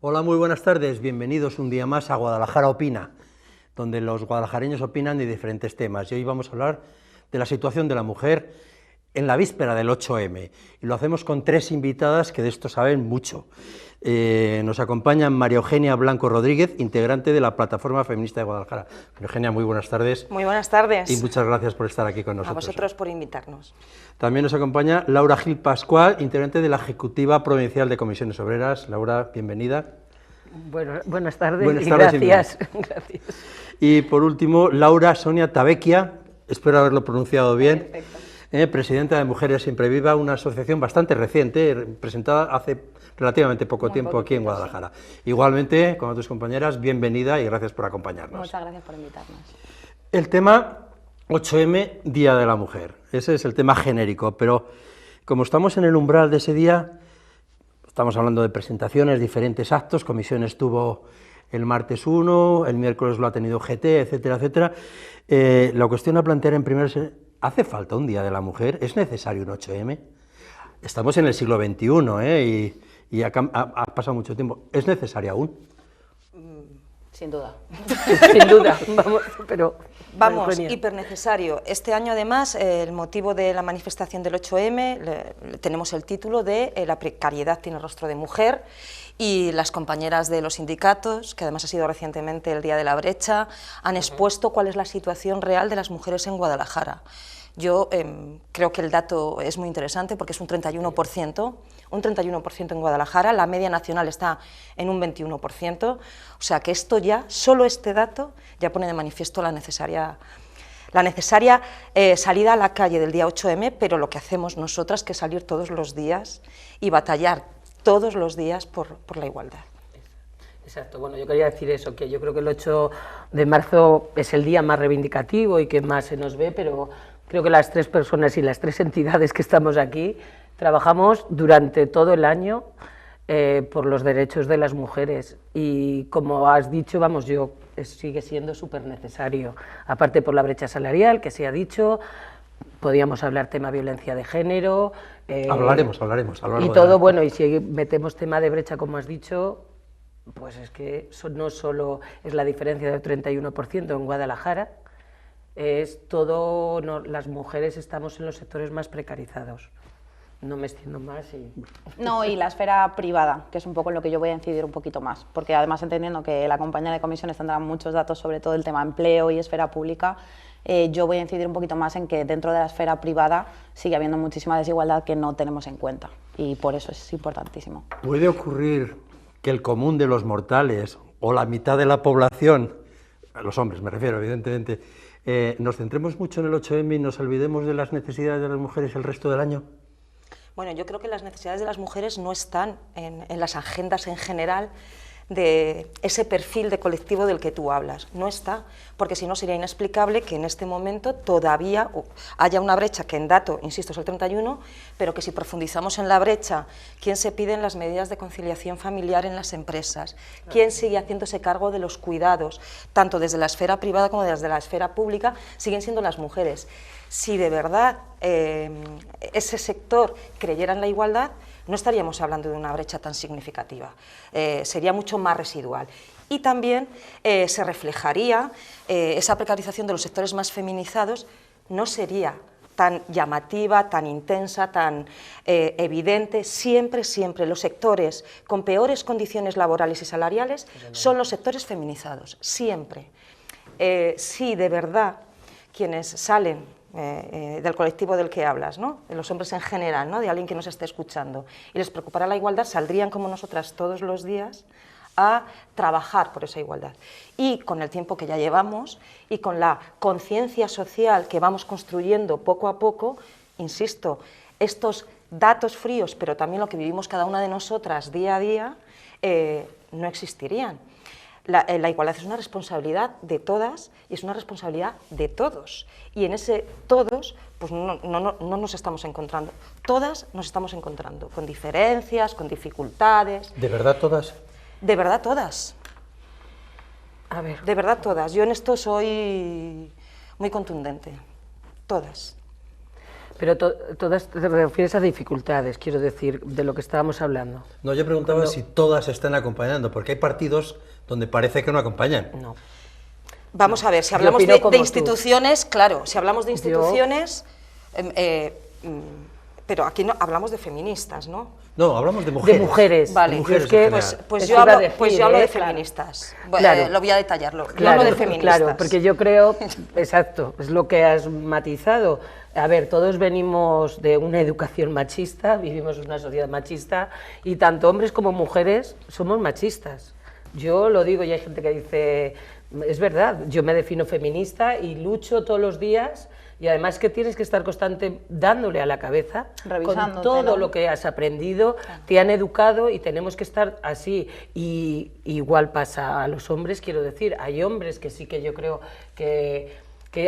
Hola, muy buenas tardes, bienvenidos un día más a Guadalajara Opina, donde los guadalajareños opinan de diferentes temas. Y hoy vamos a hablar de la situación de la mujer en la víspera del 8M. Y lo hacemos con tres invitadas que de esto saben mucho. Nos acompaña María Eugenia Blanco Rodríguez, integrante de la Plataforma Feminista de Guadalajara. María Eugenia, muy buenas tardes. Muy buenas tardes. Y muchas gracias por estar aquí con nosotros. A vosotros por invitarnos. También nos acompaña Laura Gil Pascual, integrante de la Ejecutiva Provincial de Comisiones Obreras. Laura, bienvenida. Bueno, buenas tardes y gracias. Gracias. Y por último, Laura Sonia Tavecchia, espero haberlo pronunciado bien, presidenta de Mujeres Siempre Viva, una asociación bastante reciente, presentada hace relativamente poco tiempo aquí en Guadalajara. Sí. Igualmente, con tus compañeras, bienvenida y gracias por acompañarnos. Muchas gracias por invitarnos. El tema 8M, Día de la Mujer, ese es el tema genérico, pero como estamos en el umbral de ese día, estamos hablando de presentaciones, diferentes actos, Comisiones tuvo el martes 1, el miércoles lo ha tenido GT, etcétera, etcétera. La cuestión a plantear en primer lugar, ¿hace falta un Día de la Mujer? ¿Es necesario un 8M? Estamos en el siglo XXI, y ha pasado mucho tiempo. ¿Es necesario aún? Sin duda. Sin duda, Vamos, hiper necesario. Este año, además, el motivo de la manifestación del 8M, tenemos el título de La precariedad tiene rostro de mujer, y las compañeras de los sindicatos, que además ha sido recientemente el Día de la Brecha, han expuesto cuál es la situación real de las mujeres en Guadalajara. Yo creo que el dato es muy interesante porque es un 31% en Guadalajara, la media nacional está en un 21%, o sea que esto ya, solo este dato, ya pone de manifiesto la necesaria salida a la calle del día 8M, pero lo que hacemos nosotras que es salir todos los días y batallar todos los días por la igualdad. Exacto, bueno, yo quería decir eso, que yo creo que el 8 de marzo es el día más reivindicativo y que más se nos ve, pero creo que las tres personas y las tres entidades que estamos aquí trabajamos durante todo el año por los derechos de las mujeres y como has dicho, vamos, sigue siendo súper necesario, aparte por la brecha salarial que se ha dicho, podíamos hablar tema violencia de género. Hablaremos. Y todo, bueno, y si metemos tema de brecha como has dicho, pues es que no solo es la diferencia del 31% en Guadalajara, es todo, las mujeres estamos en los sectores más precarizados. No me extiendo más. No, y la esfera privada, que es un poco en lo que yo voy a incidir un poquito más, porque además entendiendo que la compañía de comisiones tendrá muchos datos sobre todo el tema empleo y esfera pública, yo voy a incidir un poquito más en que dentro de la esfera privada sigue habiendo muchísima desigualdad que no tenemos en cuenta, y por eso es importantísimo. ¿Puede ocurrir que el común de los mortales, o la mitad de la población, a los hombres me refiero evidentemente, nos centremos mucho en el 8M y nos olvidemos de las necesidades de las mujeres el resto del año? Bueno, yo creo que las necesidades de las mujeres no están en las agendas en general de ese perfil de colectivo del que tú hablas, no está, porque si no sería inexplicable que en este momento todavía haya una brecha que en dato, insisto, es el 31, pero que si profundizamos en la brecha, ¿quién se piden las medidas de conciliación familiar en las empresas? ¿Quién sigue haciéndose cargo de los cuidados, tanto desde la esfera privada como desde la esfera pública? Siguen siendo las mujeres. Si de verdad ese sector creyera en la igualdad, no estaríamos hablando de una brecha tan significativa, sería mucho más residual. Y también se reflejaría esa precarización de los sectores más feminizados, no sería tan llamativa, tan intensa, tan evidente. Siempre los sectores con peores condiciones laborales y salariales son los sectores feminizados, siempre. Si de verdad quienes salen del colectivo del que hablas, ¿no? De los hombres en general, ¿no? De alguien que nos esté escuchando, y les preocupará la igualdad, saldrían como nosotras todos los días a trabajar por esa igualdad. Y con el tiempo que ya llevamos y con la conciencia social que vamos construyendo poco a poco, insisto, estos datos fríos, pero también lo que vivimos cada una de nosotras día a día, no existirían. La igualdad es una responsabilidad de todas y es una responsabilidad de todos. Y en ese todos, pues no nos estamos encontrando. Todas nos estamos encontrando con diferencias, con dificultades. ¿De verdad todas? De verdad todas. A ver. De verdad todas. Yo en esto soy muy contundente. Todas. Pero todas te refieres a dificultades, quiero decir, de lo que estábamos hablando. No, yo preguntaba si todas están acompañando, porque hay partidos donde parece que no acompañan. No. Vamos a ver, si Yo hablamos opino como de tú. instituciones, claro, si hablamos de instituciones, pero aquí no hablamos de feministas, ¿no? No, hablamos de mujeres. De mujeres. Vale, de mujeres es que, en Pues, general. pues Eso yo iba a hablo, pues yo hablo de claro. feministas. Claro. Lo voy a detallarlo. Yo Claro, hablo de feministas. claro, porque yo creo, exacto, es lo que has matizado. A ver, todos venimos de una educación machista, vivimos en una sociedad machista y tanto hombres como mujeres somos machistas. Yo lo digo y hay gente que dice, es verdad, yo me defino feminista y lucho todos los días y además que tienes que estar constante dándole a la cabeza con Revisándote, todo ¿no? lo que has aprendido, te han educado y tenemos que estar así. Y igual pasa a los hombres, quiero decir, hay hombres que sí que yo creo que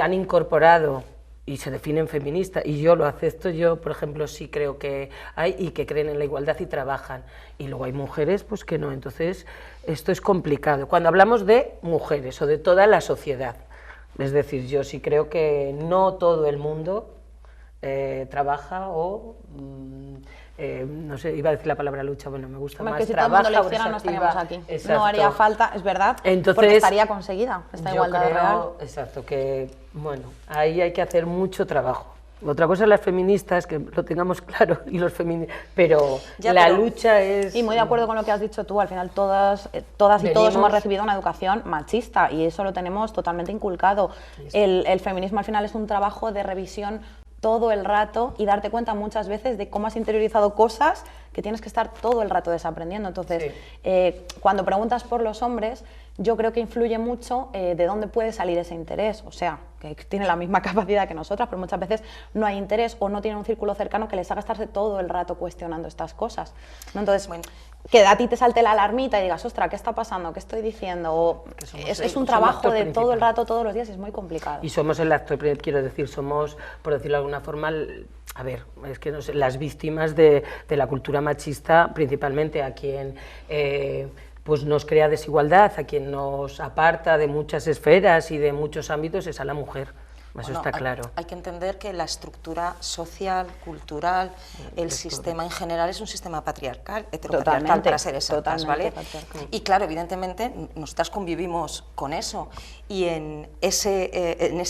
han incorporado y se definen feministas, y yo lo acepto, yo por ejemplo sí creo que hay y que creen en la igualdad y trabajan, y luego hay mujeres pues que no, entonces esto es complicado. Cuando hablamos de mujeres o de toda la sociedad, es decir, yo sí creo que no todo el mundo trabaja o, no sé, iba a decir la palabra lucha, bueno, me gusta Hombre, más, que si todo el mundo trabaja lo o hiciera es no activa. estaríamos aquí. Exacto. No haría falta, es verdad, Entonces, porque estaría conseguida esta yo igualdad creo, real. exacto, que bueno, ahí hay que hacer mucho trabajo. Otra cosa es las feministas, que lo tengamos claro, y los pero Ya, la pero- lucha es... Y muy de acuerdo con lo que has dicho tú, al final todas y todos Venimos- hemos recibido una educación machista y eso lo tenemos totalmente inculcado. El feminismo al final es un trabajo de revisión todo el rato y darte cuenta muchas veces de cómo has interiorizado cosas que tienes que estar todo el rato desaprendiendo. Entonces, cuando preguntas por los hombres, yo creo que influye mucho de dónde puede salir ese interés. O sea, que tiene la misma capacidad que nosotras, pero muchas veces no hay interés o no tienen un círculo cercano que les haga estarse todo el rato cuestionando estas cosas, ¿no? Entonces, Bueno. que a ti te salte la alarmita y digas, ostras, ¿qué está pasando? ¿Qué estoy diciendo? O Que somos es el- un somos trabajo actor de todo el principal. rato, todos los días, y es muy complicado. Y somos el actor, quiero decir, somos, por decirlo de alguna forma, a ver, es que no sé, las víctimas de la cultura machista, principalmente a quien pues nos crea desigualdad, a quien nos aparta de muchas esferas y de muchos ámbitos, es a la mujer. Eso Bueno, está claro. Hay que entender que la estructura social, cultural, el sistema en general es un sistema patriarcal, heteropatriarcal, Totalmente, para ser exactas, totalmente ¿vale? patriarcal. Y claro, evidentemente, nosotras convivimos con eso y en ese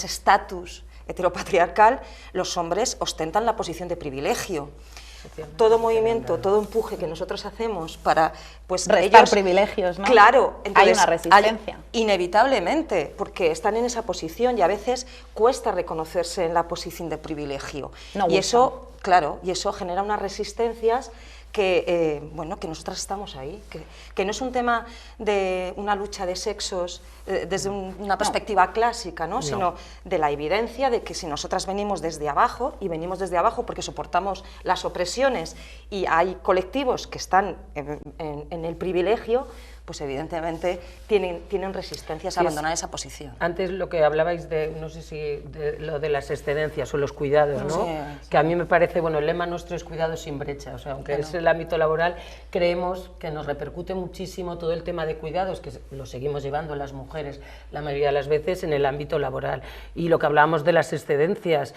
estatus heteropatriarcal los hombres ostentan la posición de privilegio. Todo movimiento, todo empuje que nosotros hacemos para pues Restar ellos, privilegios, ¿no? Claro, Hay entonces, una resistencia. inevitablemente, porque están en esa posición y a veces cuesta reconocerse en la posición de privilegio. No y gusta. eso, claro, y eso genera unas resistencias que, bueno, que nosotras estamos ahí, que no es un tema de una lucha de sexos desde una perspectiva clásica, ¿no? Sino de la evidencia de que si nosotras venimos desde abajo, y venimos desde abajo porque soportamos las opresiones, y hay colectivos que están en el privilegio, pues evidentemente tienen resistencias a abandonar esa posición. Antes lo que hablabais de, no sé si de lo de las excedencias o los cuidados, ¿no? Sí. Que a mí me parece, bueno, el lema nuestro es cuidados sin brecha, o sea, aunque es el ámbito laboral, creemos que nos repercute muchísimo todo el tema de cuidados, que lo seguimos llevando las mujeres la mayoría de las veces en el ámbito laboral. Y lo que hablábamos de las excedencias,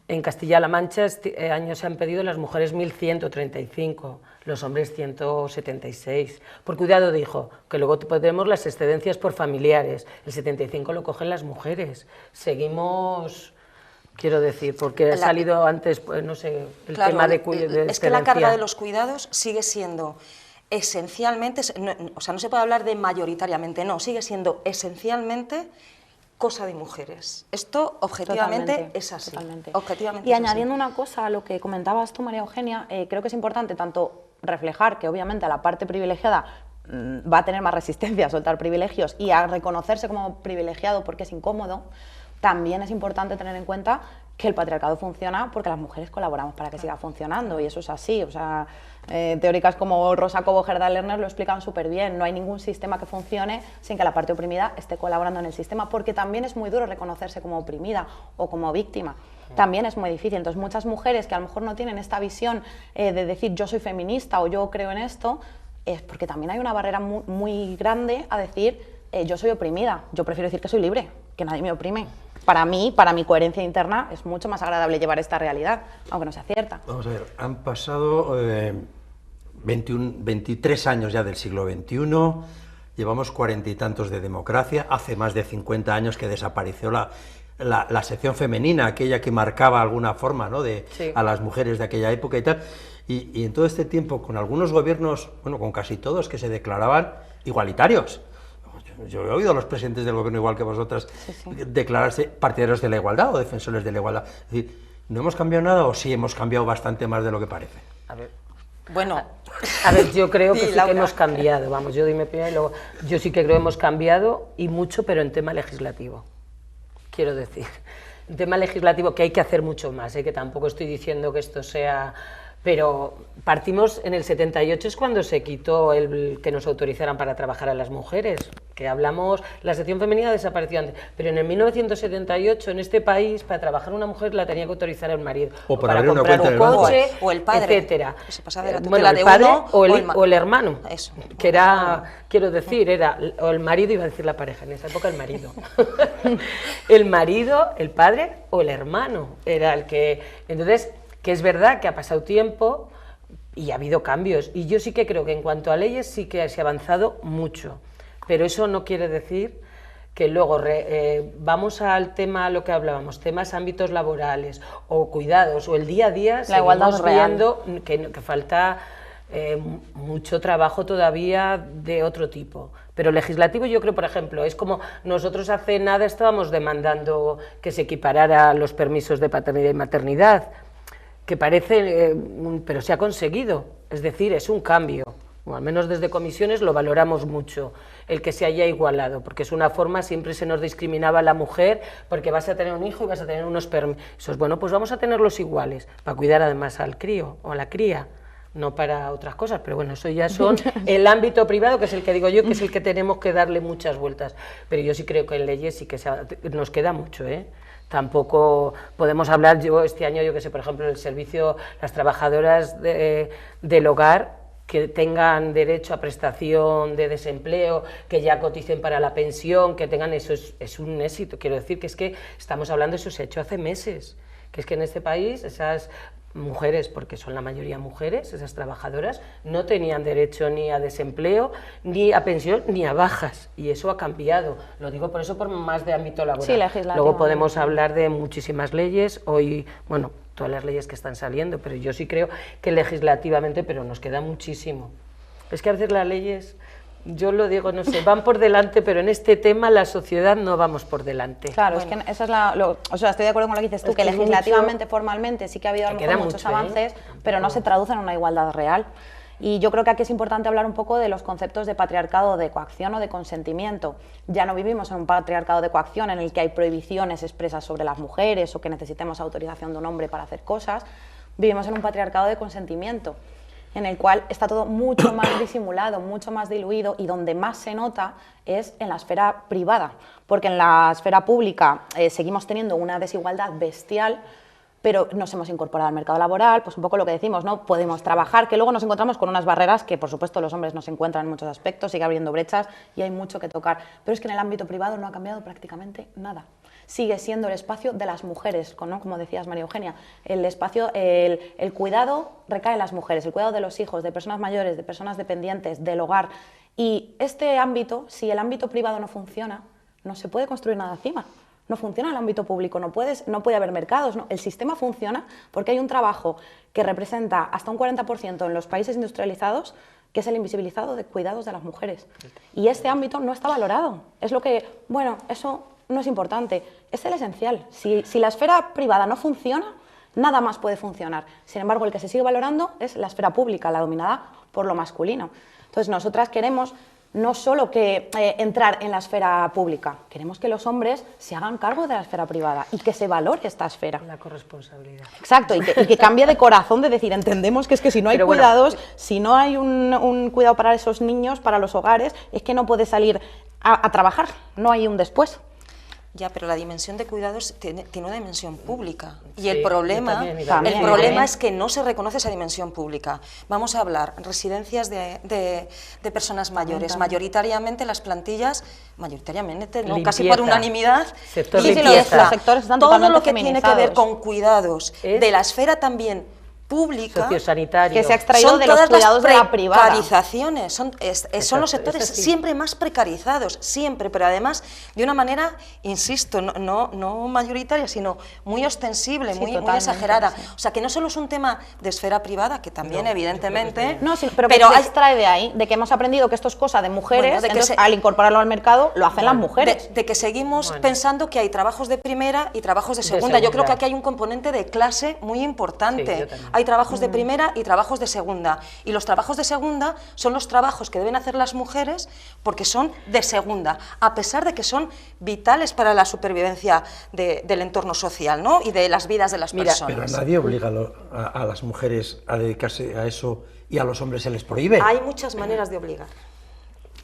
en Castilla-La Mancha este año se han pedido las mujeres 1.135, los hombres 176. Por cuidado dijo que luego podremos las excedencias por familiares, el 75 lo cogen las mujeres. Seguimos, quiero decir, porque ha salido antes, pues, no sé, el Claro, tema de es que la carga excedencia. de los cuidados sigue siendo esencialmente, o sea, no se puede hablar de mayoritariamente, no, sigue siendo esencialmente cosa de mujeres. Esto objetivamente Totalmente, es así. totalmente. Objetivamente Y es así. añadiendo una cosa a lo que comentabas tú, María Eugenia, creo que es importante tanto reflejar que obviamente a la parte privilegiada va a tener más resistencia a soltar privilegios y a reconocerse como privilegiado porque es incómodo. También es importante tener en cuenta que el patriarcado funciona porque las mujeres colaboramos para que siga funcionando, y eso es así. O sea, teóricas como Rosa Cobo, Gerda Lerner lo explican súper bien. No hay ningún sistema que funcione sin que la parte oprimida esté colaborando en el sistema, porque también es muy duro reconocerse como oprimida o como víctima. También es muy difícil. Entonces, muchas mujeres que a lo mejor no tienen esta visión de decir yo soy feminista o yo creo en esto, es porque también hay una barrera muy grande a decir yo soy oprimida. Yo prefiero decir que soy libre, que nadie me oprime. para mí, para mi coherencia interna, es mucho más agradable llevar esta realidad, aunque no sea cierta. Vamos a ver, han pasado 23 años ya del siglo XXI, llevamos 40 y tantos de democracia, hace más de 50 años que desapareció la sección femenina, aquella que marcaba alguna forma, ¿no?, Sí. a las mujeres de aquella época y tal, y en todo este tiempo, con algunos gobiernos, bueno, con casi todos, que se declaraban igualitarios. Yo he oído a los presidentes del gobierno, igual que vosotras, declararse partidarios de la igualdad o defensores de la igualdad. Es decir, ¿no hemos cambiado nada o sí hemos cambiado bastante más de lo que parece? A ver. Bueno, A ver, yo creo que Sí, sí que Laura. hemos cambiado, vamos, yo dime primero y luego, yo sí que creo que hemos cambiado y mucho, pero en tema legislativo, quiero decir, en tema legislativo que hay que hacer mucho más, que tampoco estoy diciendo que esto sea, pero partimos en el 78 es cuando se quitó el que nos autorizaran para trabajar a las mujeres, que hablamos, la sección femenina desapareció antes, pero en el 1978 en este país para trabajar una mujer la tenía que autorizar el marido, O por para abrir una comprar cuenta un en el banco. coche, O el padre, etcétera. que se pasaba de la Bueno, tutela el de padre uno o el hermano, Eso. que era, quiero decir, era o el marido, iba a decir la pareja, en esa época el marido. El marido, el padre o el hermano era el que... Entonces, que es verdad que ha pasado tiempo y ha habido cambios. Y yo sí que creo que en cuanto a leyes sí que se ha avanzado mucho. Pero eso no quiere decir que luego vamos al tema, lo que hablábamos, temas ámbitos laborales o cuidados o el día a día, La igualdad seguimos real. viendo que falta mucho trabajo todavía de otro tipo. Pero legislativo yo creo, por ejemplo, es como nosotros hace nada estábamos demandando que se equiparara los permisos de paternidad y maternidad, que parece, pero se ha conseguido, es decir, es un cambio, o al menos desde comisiones lo valoramos mucho, el que se haya igualado, porque es una forma, siempre se nos discriminaba a la mujer, porque vas a tener un hijo y vas a tener unos permisos, bueno, pues vamos a tenerlos iguales, para cuidar además al crío o a la cría, no para otras cosas, pero bueno, eso ya son el ámbito privado, que es el que digo yo, que es el que tenemos que darle muchas vueltas, pero yo sí creo que en leyes sí que nos queda mucho, Tampoco podemos hablar, yo este año, yo que sé, por ejemplo, el servicio, las trabajadoras del hogar que tengan derecho a prestación de desempleo, que ya coticen para la pensión, que tengan eso, es un éxito. Quiero decir que es que estamos hablando, eso se ha hecho hace meses, que es que en este país esas mujeres, porque son la mayoría mujeres, esas trabajadoras, no tenían derecho ni a desempleo, ni a pensión, ni a bajas, y eso ha cambiado. Lo digo por eso, por más de ámbito laboral. Sí, legislativo. Luego podemos hablar de muchísimas leyes, hoy, bueno, todas las leyes que están saliendo, pero yo sí creo que legislativamente, pero nos queda muchísimo. Es que a veces las leyes, yo lo digo, no sé, van por delante, pero en este tema la sociedad no vamos por delante. Claro, es que esa es o sea, estoy de acuerdo con lo que dices tú, Es que que legislativamente, formalmente, sí que ha habido a lo Que mejor queda muchos mucho, avances, Tampoco. pero no se traducen en una igualdad real. Y yo creo que aquí es importante hablar un poco de los conceptos de patriarcado, de coacción o de consentimiento. Ya no vivimos en un patriarcado de coacción en el que hay prohibiciones expresas sobre las mujeres o que necesitemos autorización de un hombre para hacer cosas. Vivimos en un patriarcado de consentimiento, en el cual está todo mucho más disimulado, mucho más diluido, y donde más se nota es en la esfera privada, porque en la esfera pública seguimos teniendo una desigualdad bestial, pero nos hemos incorporado al mercado laboral, pues un poco lo que decimos, ¿no? Podemos trabajar, que luego nos encontramos con unas barreras que, por supuesto, los hombres no se encuentran en muchos aspectos, sigue abriendo brechas y hay mucho que tocar, pero es que en el ámbito privado no ha cambiado prácticamente nada. Sigue siendo el espacio de las mujeres, ¿no? Como decías, María Eugenia, el espacio, el cuidado recae en las mujeres, el cuidado de los hijos, de personas mayores, de personas dependientes, del hogar. Y este ámbito, si el ámbito privado no funciona, no se puede construir nada encima. No funciona el ámbito público, no puede haber mercados, ¿no? El sistema funciona porque hay un trabajo que representa hasta un 40% en los países industrializados, que es el invisibilizado de cuidados de las mujeres. Y este ámbito no está valorado. Es lo que, bueno, eso no es importante, es el esencial. Si la esfera privada no funciona, nada más puede funcionar. Sin embargo, el que se sigue valorando es la esfera pública, la dominada por lo masculino. Entonces, nosotras queremos no solo que entrar en la esfera pública, queremos que los hombres se hagan cargo de la esfera privada y que se valore esta esfera. La corresponsabilidad. Exacto, y que cambie de corazón, de decir, entendemos que es que si no hay Pero bueno, cuidados, si no hay un cuidado para esos niños, para los hogares, es que no puede salir a trabajar, no hay un después. Ya, pero la dimensión de cuidados tiene una dimensión pública. Y Sí, el yo problema, también. es que no se reconoce esa dimensión pública. Vamos a hablar, residencias de personas mayores, mayoritariamente las plantillas, mayoritariamente, no, casi por Limpieza. unanimidad, Sector limpieza. limpieza. Los sectores están todo totalmente lo que tiene que ver feminizados. con cuidados Es- de la esfera también pública, Sociosanitario. Que se ha extraído son de los todas cuidados de las la privada. precarizaciones, son los Exacto, sectores eso sí. siempre más precarizados, siempre, pero además de una manera, insisto, no mayoritaria, sino muy ostensible, Sí, muy totalmente, exagerada. sí. O sea, que no solo es un tema de esfera privada, que también, evidentemente, No, sí, pero que se extrae de ahí, de que hemos aprendido que esto es cosa de mujeres, Bueno, de que entonces se- al incorporarlo al mercado lo hacen las mujeres. de que seguimos Bueno. pensando que hay trabajos de primera y trabajos de segunda. Yo creo segunda. que aquí hay un componente de clase muy Sí, importante. yo también. Hay trabajos de primera y trabajos de segunda. Y los trabajos de segunda son los trabajos que deben hacer las mujeres porque son de segunda, a pesar de que son vitales para la supervivencia del entorno social, ¿no? Y de las vidas de las Mira, Pero personas. nadie obliga a las mujeres a dedicarse a eso y a los hombres se les prohíbe. Hay muchas maneras de obligar.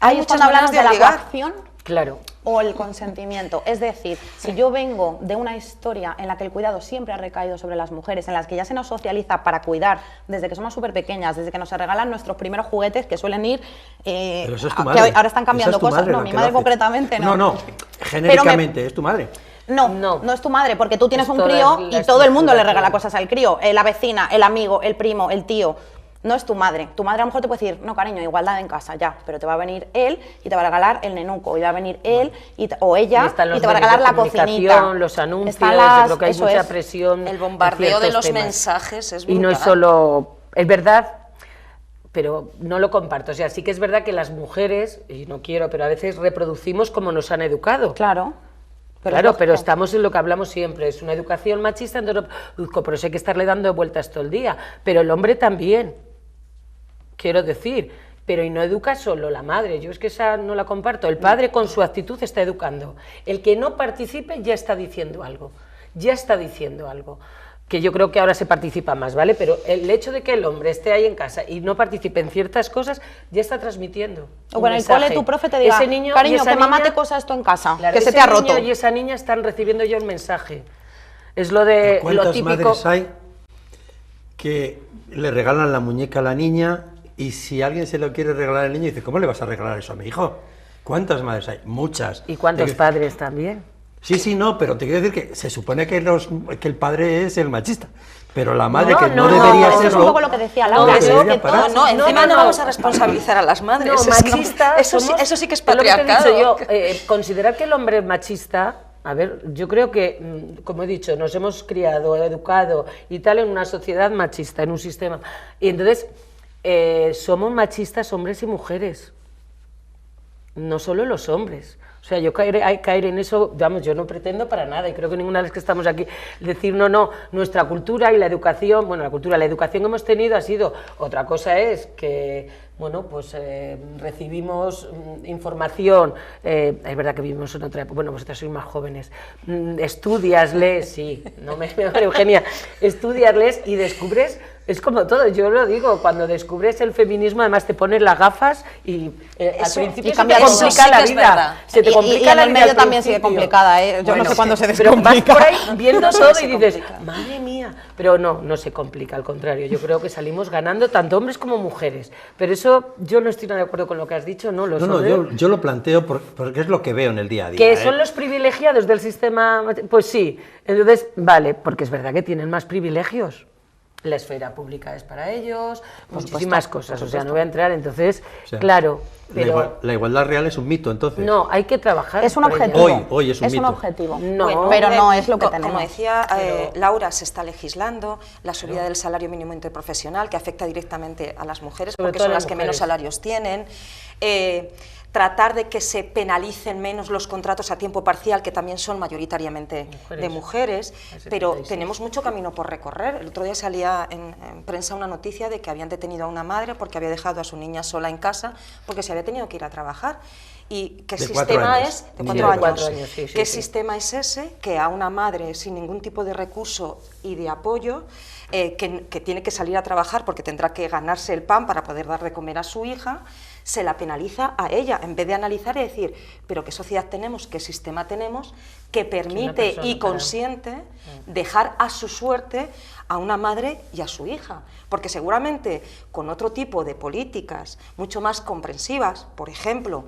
Ahí muchas están hablando maneras de de la obligar. coacción Claro. o el consentimiento. Es decir, si yo vengo de una historia en la que el cuidado siempre ha recaído sobre las mujeres, en las que ya se nos socializa para cuidar desde que somos súper pequeñas, desde que nos regalan nuestros primeros juguetes que suelen ir... Pero eso es tu que madre. ahora están cambiando Esa es tu cosas. madre No, la mi que madre lo hace. concretamente no. No, genéricamente, es tu madre. No, No. no es tu madre, porque tú tienes Es un toda crío la y todo el mundo le estructura, regala claro. cosas al crío. La vecina, el amigo, el primo, el tío. No es tu madre. Tu madre a lo mejor te puede decir, no, cariño, igualdad en casa, ya. Pero te va a venir él y te va a regalar el nenuco. Y va a venir él o ella Y están y los te va a medios regalar de la comunicación, cocinita. los anuncios, Están yo creo que hay eso mucha es. presión. El en bombardeo de ciertos los temas. mensajes es Y no es brutal. solo, es verdad, pero no lo comparto. O sea, sí que es verdad que las mujeres, y no quiero, pero a veces reproducimos como nos han educado. Claro. Claro, pero es lógico. estamos en lo que hablamos siempre, es una educación machista, entonces lo produzco, por eso hay que estarle dando vueltas todo el día. Pero el hombre también, quiero decir, pero y no educa solo la madre, yo es que esa no la comparto, el padre con su actitud está educando, el que no participe ya está diciendo algo, que yo creo que ahora se participa más, ¿vale? Pero el hecho de que el hombre esté ahí en casa y no participe en ciertas cosas ya está transmitiendo O un con el mensaje. cole tu profe te diga, Ese niño y cariño, esa que mamá niña- te cosa esto en casa, Claro, que se ese te ha niño roto. y esa niña están recibiendo ya un mensaje. Es lo de lo ¿Cuántas típico. madres hay que le regalan la muñeca a la niña y si alguien se lo quiere regalar al niño dice, ¿cómo le vas a regalar eso a mi hijo? ¿Cuántas madres hay? Muchas. ¿Y cuántos Te- padres también? Sí, no, pero te quiero decir que se supone que el padre es el machista, pero la madre No, que no, no, debería eso es serlo... un poco lo que decía no, Laura. que No, debería que parar. No, encima no, no. vamos a responsabilizar a las madres. No, es que machista. eso, somos- eso sí que es lo que te he patriarcado. dicho yo, considerar que el hombre es machista. A ver, yo creo que, como he dicho, nos hemos criado, educado y tal en una sociedad machista, en un sistema. Y entonces, somos machistas hombres y mujeres. No solo los hombres. O sea, yo caer en eso, vamos, yo no pretendo para nada, y creo que ninguna de las que estamos aquí, decir, no, nuestra cultura y la educación, bueno, la educación que hemos tenido ha sido, otra cosa es que, bueno, pues recibimos información, es verdad que vivimos en otra época, bueno, vosotras sois más jóvenes, estudias, lees, sí, no me vale, Eugenia, estudias, lees y descubres. Es como todo, yo lo digo, cuando descubres el feminismo, además te pones las gafas y al Eso- principio y se cambia te todo. complica Eso sí la que es vida. verdad. Se te complica y la en el vida medio al también sigue principio. complicada, ¿eh? Yo no sé cuándo se Pero vas descomplica. por ahí viendo todo Se y dices, complica. madre mía. Pero no se complica, al contrario. Yo creo que salimos ganando tanto hombres como mujeres. Pero eso, yo no estoy nada de acuerdo con lo que has dicho, ¿no? Los No, hombres- yo lo planteo porque es lo que veo en el día a día. que ¿eh? son los privilegiados del sistema, pues sí, entonces, vale, porque es verdad que tienen más privilegios. La esfera pública es para ellos, muchísimas cosas, o sea, no voy a entrar, entonces, O sea, claro, pero la igualdad real es un mito, entonces. no, hay que trabajar. Es un por ello. objetivo. Hoy es un mito. objetivo. No, Bueno, pero no es lo que como tenemos. decía Laura, se está legislando la subida del salario mínimo interprofesional que afecta directamente a las mujeres Sobre porque todo son a las las que menos mujeres. salarios tienen. Tratar de que se penalicen menos los contratos a tiempo parcial, que también son mayoritariamente de mujeres, Ese pero 76. tenemos mucho camino por recorrer. El otro día salía en prensa una noticia de que habían detenido a una madre porque había dejado a su niña sola en casa porque se había tenido que ir a trabajar. ¿Y qué De 4 sistema años. es? De Niña 4 de años. 4 años, sí, ¿Qué sí. sistema es ese que a una madre sin ningún tipo de recurso y de apoyo, que tiene que salir a trabajar porque tendrá que ganarse el pan para poder dar de comer a su hija, se la penaliza a ella, en vez de analizar y decir, pero qué sociedad tenemos, qué sistema tenemos, que permite y consiente dejar a su suerte a una madre y a su hija. Porque seguramente con otro tipo de políticas mucho más comprensivas, por ejemplo,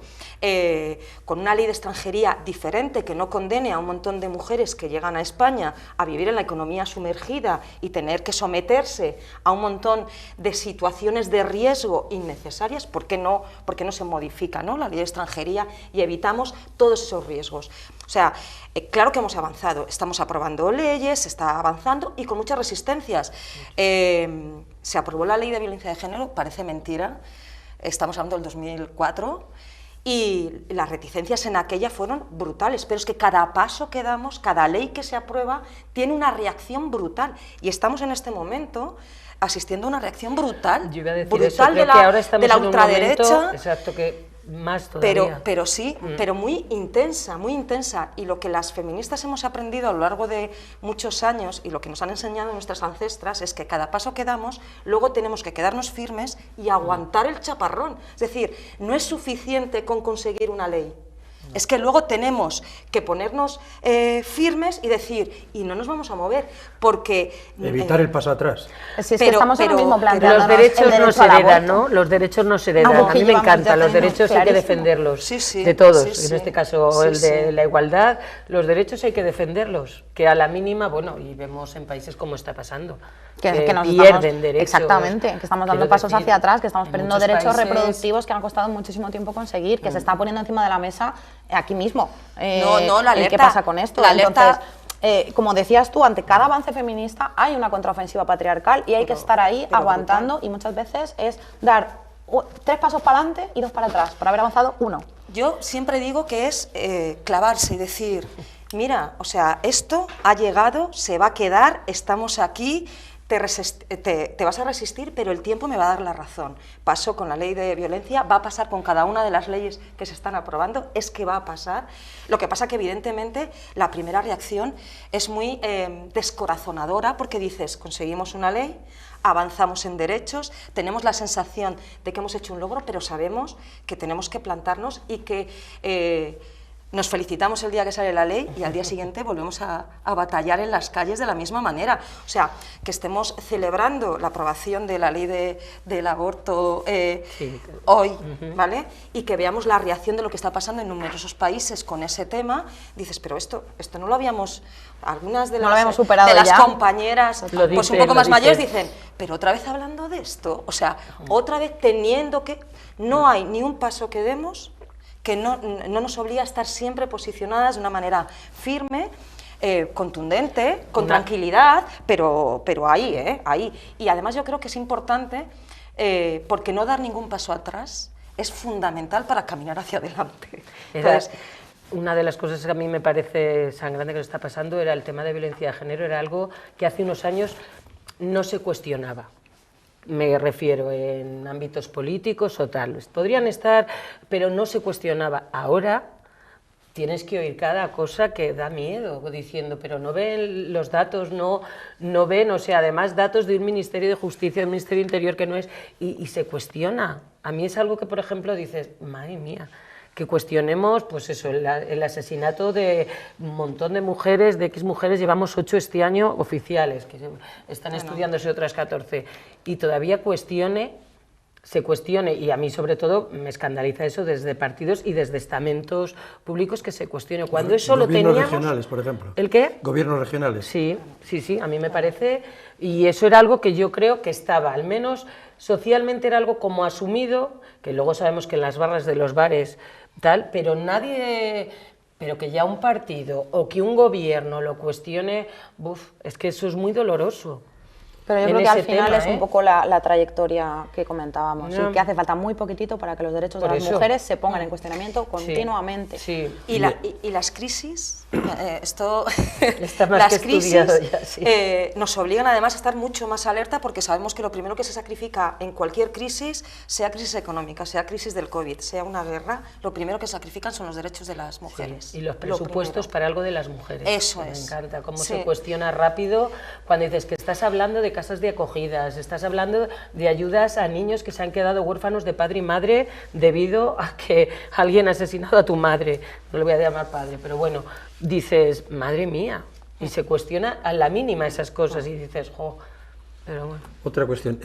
con una ley de extranjería diferente que no condene a un montón de mujeres que llegan a España a vivir en la economía sumergida y tener que someterse a un montón de situaciones de riesgo innecesarias, ¿por qué no se modifica, ¿no?, la ley de extranjería y evitamos todos esos riesgos? O sea, claro que hemos avanzado, estamos aprobando leyes, se está avanzando y con muchas resistencias. Se aprobó la ley de violencia de género, parece mentira, estamos hablando del 2004, y las reticencias en aquella fueron brutales, pero es que cada paso que damos, cada ley que se aprueba, tiene una reacción brutal, y estamos en este momento asistiendo a una reacción brutal, Yo iba a decir brutal eso, creo de que ahora estamos de la en un ultraderecha. momento, exacto, que más todavía. Pero sí, pero muy intensa, y lo que las feministas hemos aprendido a lo largo de muchos años y lo que nos han enseñado nuestras ancestras es que cada paso que damos, luego tenemos que quedarnos firmes y aguantar el chaparrón. Es decir, no es suficiente con conseguir una ley. Es que luego tenemos que ponernos firmes y decir, y no nos vamos a mover, porque... Evitar el paso atrás. Si es que estamos en lo mismo planteándonos Los derechos el derecho no se al heredan, aborto. ¿no? Los derechos no se heredan. Algo A que mí me llevamos encanta, ya los teniendo derechos hay que clarísimo. defenderlos, Sí, de todos. sí, sí. En este caso, Sí, el de sí. la igualdad, los derechos hay que defenderlos, que a la mínima, bueno, y vemos en países como está pasando, Que nos pierden estamos, derechos. exactamente, que estamos dando Quiero pasos decir, hacia atrás, que estamos en perdiendo muchos derechos países- reproductivos que han costado muchísimo tiempo conseguir, que se está poniendo encima de la mesa aquí mismo. No, la ¿Qué alerta- pasa con esto? la alerta- Entonces, como decías tú, ante cada avance feminista hay una contraofensiva patriarcal y hay que estar ahí aguantando, y muchas veces es dar 3 pasos para adelante y 2 para atrás, por haber avanzado 1. Yo siempre digo que es clavarse y decir, mira, o sea, esto ha llegado, se va a quedar, estamos aquí, te vas a resistir, pero el tiempo me va a dar la razón. Pasó con la ley de violencia, va a pasar con cada una de las leyes que se están aprobando, es que va a pasar. Lo que pasa que evidentemente la primera reacción es muy descorazonadora, porque dices, conseguimos una ley, avanzamos en derechos, tenemos la sensación de que hemos hecho un logro, pero sabemos que tenemos que plantarnos y que nos felicitamos el día que sale la ley y al día siguiente volvemos a batallar en las calles de la misma manera. O sea, que estemos celebrando la aprobación de la ley del aborto hoy, ¿vale? Y que veamos la reacción de lo que está pasando en numerosos países con ese tema. Dices, pero esto no lo habíamos... Algunas de No lo habíamos superado de las ya. compañeras Lo pues un dicen, poco lo más mayores dicen. dicen, pero otra vez hablando de esto, o sea, otra vez teniendo que... No hay ni un paso que demos que no nos obliga a estar siempre posicionadas de una manera firme, contundente, con tranquilidad, pero ahí, ahí. Y además yo creo que es importante, porque no dar ningún paso atrás es fundamental para caminar hacia adelante. Entonces, Una de las cosas que a mí me parece sangrante que nos está pasando era el tema de violencia de género, era algo que hace unos años no se cuestionaba. Me refiero en ámbitos políticos o tal. Podrían estar, pero no se cuestionaba. Ahora tienes que oír cada cosa que da miedo, diciendo, pero no ven los datos, no ven, o sea, además datos de un Ministerio de Justicia, de un Ministerio de Interior que no es, y se cuestiona. A mí es algo que, por ejemplo, dices, madre mía, que cuestionemos, pues eso, el asesinato de un montón de mujeres, de X mujeres, llevamos 8 este año oficiales, que están estudiándose otras 14, y todavía se cuestione, y a mí sobre todo me escandaliza eso desde partidos y desde estamentos públicos que se cuestione, cuando eso lo Gobiernos teníamos... regionales, por ejemplo. ¿El qué? Gobiernos regionales. Sí, a mí me parece, y eso era algo que yo creo que estaba, al menos socialmente era algo como asumido, que luego sabemos que en las barras de los bares tal, pero que ya un partido o que un gobierno lo cuestione, es que eso es muy doloroso. Pero yo en creo que al ese final tema, es un poco la trayectoria que comentábamos, No. y que hace falta muy poquitito para que los derechos de Por las eso. mujeres se pongan en cuestionamiento continuamente. Sí. y las crisis, esto, Está más las que crisis estudiado ya, sí. nos obligan además a estar mucho más alerta, porque sabemos que lo primero que se sacrifica en cualquier crisis, sea crisis económica, sea crisis del COVID, sea una guerra, lo primero que sacrifican son los derechos de las mujeres. Sí, y los Lo presupuestos primero. para algo de las mujeres. Eso Me es. encanta cómo Sí. se cuestiona rápido cuando dices que estás hablando de casas de acogidas, estás hablando de ayudas a niños que se han quedado huérfanos de padre y madre debido a que alguien ha asesinado a tu madre, no le voy a llamar padre, pero bueno, dices, madre mía, y se cuestiona a la mínima esas cosas y dices, jo, pero bueno. Otra cuestión,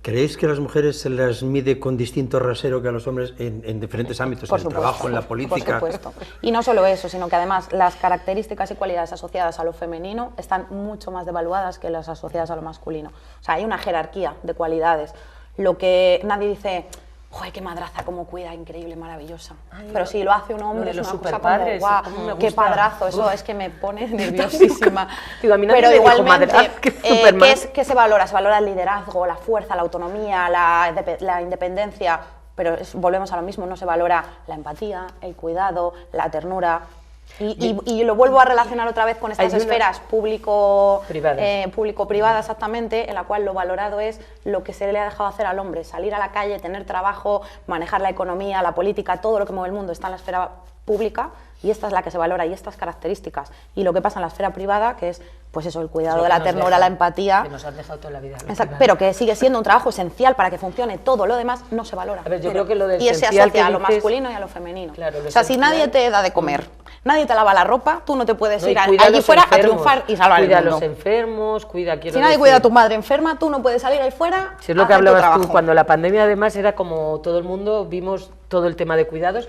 ¿creéis que a las mujeres se las mide con distinto rasero que a los hombres en diferentes ámbitos, en el trabajo, en la política? Por supuesto. Y no solo eso, sino que además las características y cualidades asociadas a lo femenino están mucho más devaluadas que las asociadas a lo masculino. O sea, hay una jerarquía de cualidades. Lo que nadie dice, ¡joder, qué madraza, cómo cuida, increíble, maravillosa! Pero si lo hace un hombre, es una cosa como, ¡guau, qué padrazo! Eso es que me pone nerviosísima. Digo, a mí pero igualmente, ¿qué se valora? Se valora el liderazgo, la fuerza, la autonomía, la independencia, pero volvemos a lo mismo, no se valora la empatía, el cuidado, la ternura. Y lo vuelvo a relacionar otra vez con estas esferas público-privada, exactamente, en la cual lo valorado es lo que se le ha dejado hacer al hombre, salir a la calle, tener trabajo, manejar la economía, la política, todo lo que mueve el mundo está en la esfera pública, y esta es la que se valora, y estas características. Y lo que pasa en la esfera privada, que es, pues eso, el cuidado de la ternura, la empatía. Que nos han dejado toda la vida. Pero que sigue siendo un trabajo esencial para que funcione todo lo demás, no se valora. A ver, yo creo que lo de y se asocia a lo masculino y a lo femenino. Claro, o sea, si nadie te da de comer, nadie te lava la ropa, tú no te puedes ir allí allí fuera a triunfar y salvar el mundo. Cuida a los enfermos, si nadie cuida a tu madre enferma, tú no puedes salir ahí fuera. Si es lo que hablabas tú, cuando la pandemia además era como todo el mundo, vimos todo el tema de cuidados.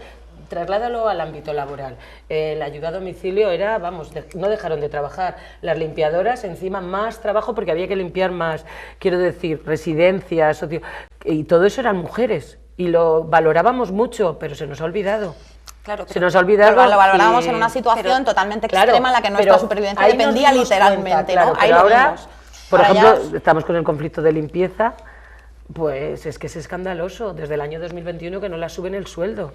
Trasládalo al ámbito laboral. La ayuda a domicilio era, vamos, no dejaron de trabajar. Las limpiadoras, encima, más trabajo porque había que limpiar más. Quiero decir, residencias, y todo eso eran mujeres. Y lo valorábamos mucho, pero se nos ha olvidado. Claro, se nos ha olvidado. Pero lo valorábamos en una situación totalmente extrema en la que nuestra supervivencia dependía literalmente. Claro, ¿no? pero ahora, por ejemplo, ya estamos con el conflicto de limpieza, pues es que es escandaloso. Desde el año 2021 que no las suben el sueldo.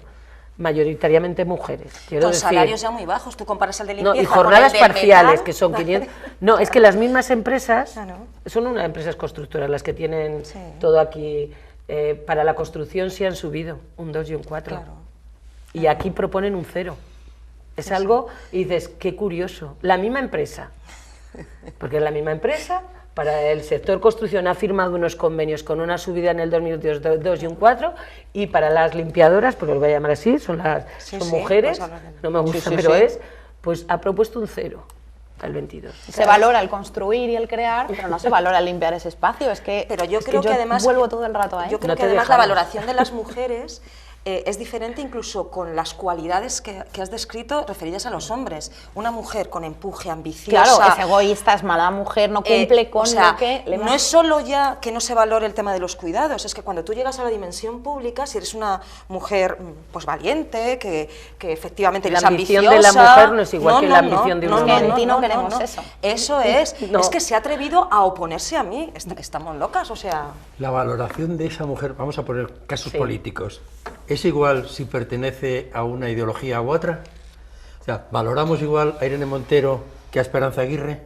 Mayoritariamente mujeres, quiero con decir. salarios ya muy bajos, tú comparas el de limpieza y jornadas con el de parciales, metal. que son 500... No, es que las mismas empresas, son unas empresas constructoras las que tienen todo aquí, para la construcción sí han subido, un 2 y un 4. Claro. Y aquí proponen un 0. Es algo, y dices, qué curioso, la misma empresa, porque es la misma empresa. Para el sector construcción ha firmado unos convenios con una subida en el 2022 y un 4, y para las limpiadoras, porque lo voy a llamar así, son mujeres, pues no me gusta, pero pues ha propuesto un 0 al 22. Se valora el construir y el crear, pero no se valora el limpiar ese espacio, Pero yo creo que además vuelvo todo el rato ahí. Yo creo que además la valoración de las mujeres es diferente incluso con las cualidades que has descrito referidas a los hombres. Una mujer con empuje, ambiciosa... Claro, es egoísta, es mala mujer, no cumple con lo que... No es solo ya que no se valore el tema de los cuidados, es que cuando tú llegas a la dimensión pública, si eres una mujer pues valiente, que efectivamente eres ambiciosa... La ambición de la mujer no es igual que la ambición de un hombre. En ti no queremos eso. Eso es que se ha atrevido a oponerse a mí. Estamos locas, o sea... La valoración de esa mujer, vamos a poner casos políticos, ¿es igual si pertenece a una ideología u otra? O sea, ¿valoramos igual a Irene Montero que a Esperanza Aguirre?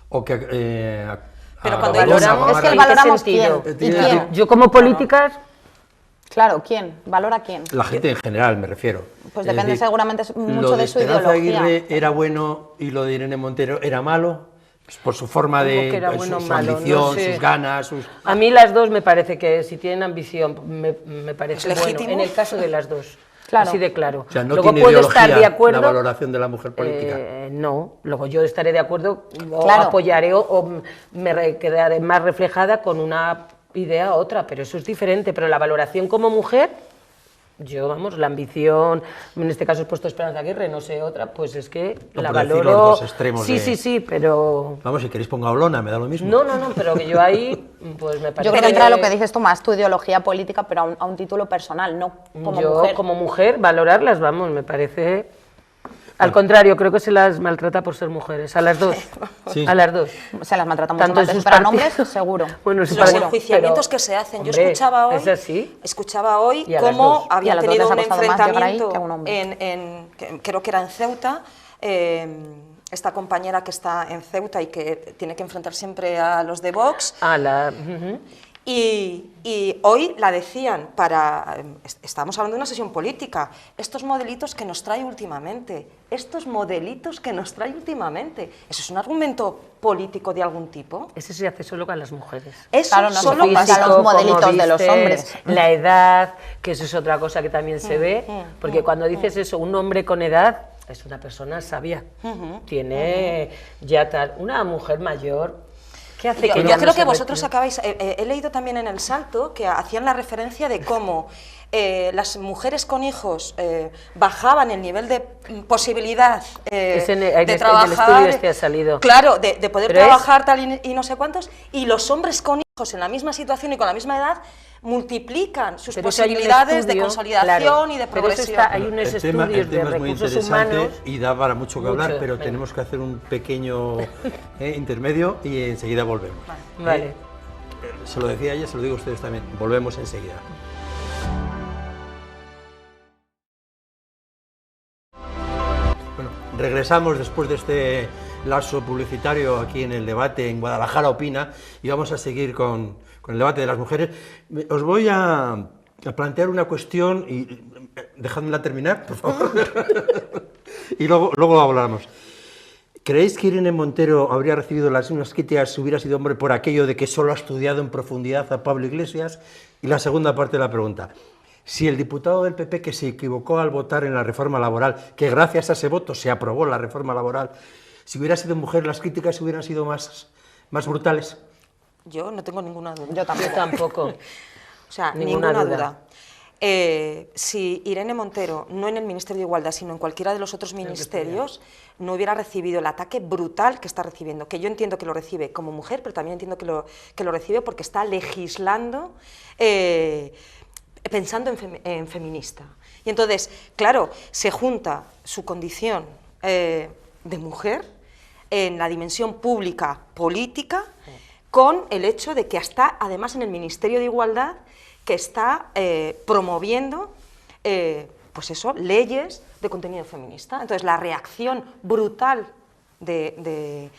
¿O que pero cuando valoramos, es que valoramos quién. Yo como políticas... Claro, ¿quién? ¿Valora quién? La gente en general, me refiero. Pues depende seguramente mucho de su ideología. Lo de Esperanza Aguirre era bueno y lo de Irene Montero era malo. Por su forma de, su ambición, sus ganas... A mí las dos me parece que si tienen ambición me parece bueno, en el caso de las dos, así de claro. O sea, no luego tiene puedo ideología estar de acuerdo, la valoración de la mujer política. No, luego yo estaré de acuerdo o apoyaré o me quedaré más reflejada con una idea u otra, pero eso es diferente, pero la valoración como mujer... Yo, vamos, la ambición, en este caso he puesto Esperanza Aguirre, no sé otra, pues es que la valoro... Los dos extremos sí, pero... Vamos, si queréis ponga Olona, me da lo mismo. No, pero que yo ahí, pues me parece... Yo creo que entra lo que dices tú más, tu ideología política, pero a un título personal, no como mujer. Yo, como mujer, valorarlas, vamos, me parece... Al contrario, creo que se las maltrata por ser mujeres, a las dos. Sí. A las dos. Se las maltrata mucho Tanto más, pero a hombres seguro. Bueno, los enjuiciamientos que se hacen. Yo escuchaba hoy cómo había tenido un enfrentamiento creo que era en Ceuta, esta compañera que está en Ceuta y que tiene que enfrentar siempre a los de Vox. Y hoy la decían estamos hablando de una sesión política, estos modelitos que nos trae últimamente, ¿eso es un argumento político de algún tipo? Ese se hace solo con las mujeres. Eso Claro, no solo se pasa. fijan los modelitos de los hombres. La edad, que eso es otra cosa que también se ve, porque cuando dices eso, un hombre con edad es una persona sabia, tiene ya tal, una mujer mayor. ¿Qué hace que Yo ya creo no que se vosotros retire? acabáis... he leído también en El Salto que hacían la referencia de cómo las mujeres con hijos bajaban el nivel de posibilidad de trabajar... del estudio este ha salido. Claro, de poder Pero trabajar tal y no sé cuántos, y los hombres con hijos en la misma situación y con la misma edad multiplican sus Pero eso hay un posibilidades de estudio, consolidación claro, y de pero eso progresión. hay unos El tema estudios de es muy recursos interesante humanos. y da para mucho que hablar, Mucho, pero venga. tenemos que hacer un pequeño intermedio y enseguida volvemos. Vale. Se lo decía ella, se lo digo a ustedes también. Volvemos enseguida. Bueno, regresamos después de este lapso publicitario aquí en el debate en Guadalajara Opina y vamos a seguir con el debate de las mujeres. Os voy a plantear una cuestión y dejadmela terminar, por favor, y luego hablamos. ¿Creéis que Irene Montero habría recibido las mismas críticas si hubiera sido hombre por aquello de que solo ha estudiado en profundidad a Pablo Iglesias? Y la segunda parte de la pregunta. Si el diputado del PP que se equivocó al votar en la reforma laboral, que gracias a ese voto se aprobó la reforma laboral, si hubiera sido mujer, las críticas hubieran sido más brutales? Yo no tengo ninguna duda. Yo tampoco. Yo tampoco. O sea, Ninguna ninguna duda. duda. Si Irene Montero, no en el Ministerio de Igualdad, sino en cualquiera de los otros ministerios, no hubiera recibido el ataque brutal que está recibiendo, que yo entiendo que lo recibe como mujer, pero también entiendo que lo recibe porque está legislando pensando en feminista. Y entonces, claro, se junta su condición de mujer en la dimensión pública política con el hecho de que está además en el Ministerio de Igualdad, que está promoviendo pues eso, leyes de contenido feminista. Entonces la reacción brutal del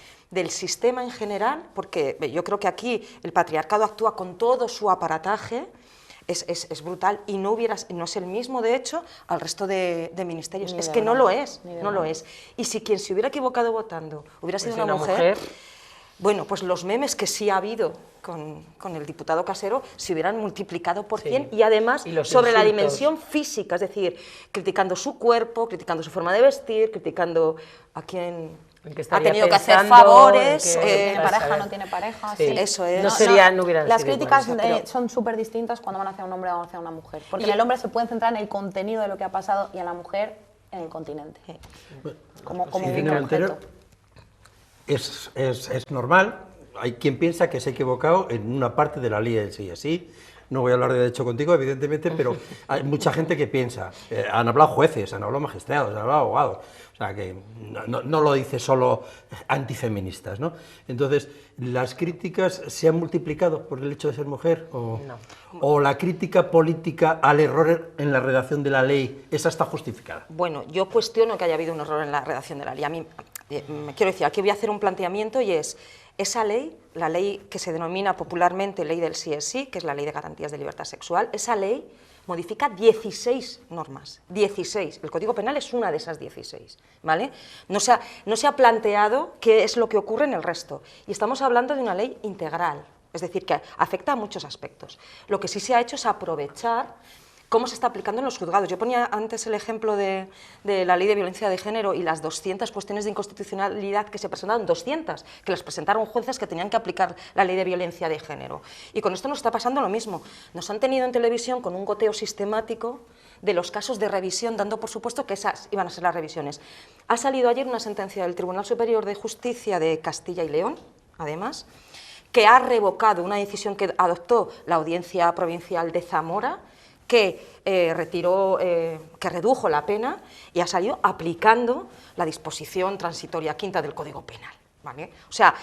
sistema en general, porque yo creo que aquí el patriarcado actúa con todo su aparataje, es brutal y no es el mismo, de hecho, al resto de ministerios. Es que no lo es, no lo es. Y si quien se hubiera equivocado votando hubiera sido una mujer, bueno, pues los memes que sí ha habido con el diputado Casero se hubieran multiplicado por 100 y además sobre la dimensión física, es decir, criticando su cuerpo, criticando su forma de vestir, criticando a quien ha tenido que hacer favores. ¿Tiene pareja, no tiene pareja? Sí. Eso es. No hubieran las sido críticas iguales, son súper distintas cuando van hacia un hombre o hacia una mujer. Porque en el hombre se pueden centrar en el contenido de lo que ha pasado y en la mujer en el continente. Como un objeto. Es normal. Hay quien piensa que se ha equivocado en una parte de la ley del sí y así. No voy a hablar de derecho contigo, evidentemente, pero hay mucha gente que piensa. Han hablado jueces, han hablado magistrados, han hablado abogados. O sea, que no lo dice solo antifeministas, ¿no? Entonces, ¿las críticas se han multiplicado por el hecho de ser mujer? ¿O la crítica política al error en la redacción de la ley, esa está justificada? Bueno, yo cuestiono que haya habido un error en la redacción de la ley. A mí, quiero decir, aquí voy a hacer un planteamiento y es... Esa ley, la ley que se denomina popularmente Ley del Sí es Sí, que es la Ley de Garantías de Libertad Sexual, esa ley modifica 16 normas, 16. El Código Penal es una de esas 16, ¿vale? No se ha planteado qué es lo que ocurre en el resto. Y estamos hablando de una ley integral, es decir, que afecta a muchos aspectos. Lo que sí se ha hecho es aprovechar cómo se está aplicando en los juzgados. Yo ponía antes el ejemplo de la Ley de Violencia de Género y las 200 cuestiones de inconstitucionalidad que se presentaron, 200, que las presentaron jueces que tenían que aplicar la Ley de Violencia de Género. Y con esto nos está pasando lo mismo. Nos han tenido en televisión con un goteo sistemático de los casos de revisión, dando por supuesto que esas iban a ser las revisiones. Ha salido ayer una sentencia del Tribunal Superior de Justicia de Castilla y León, además, que ha revocado una decisión que adoptó la Audiencia Provincial de Zamora, que redujo la pena y ha salido aplicando la disposición transitoria quinta del Código Penal, ¿vale? O sea,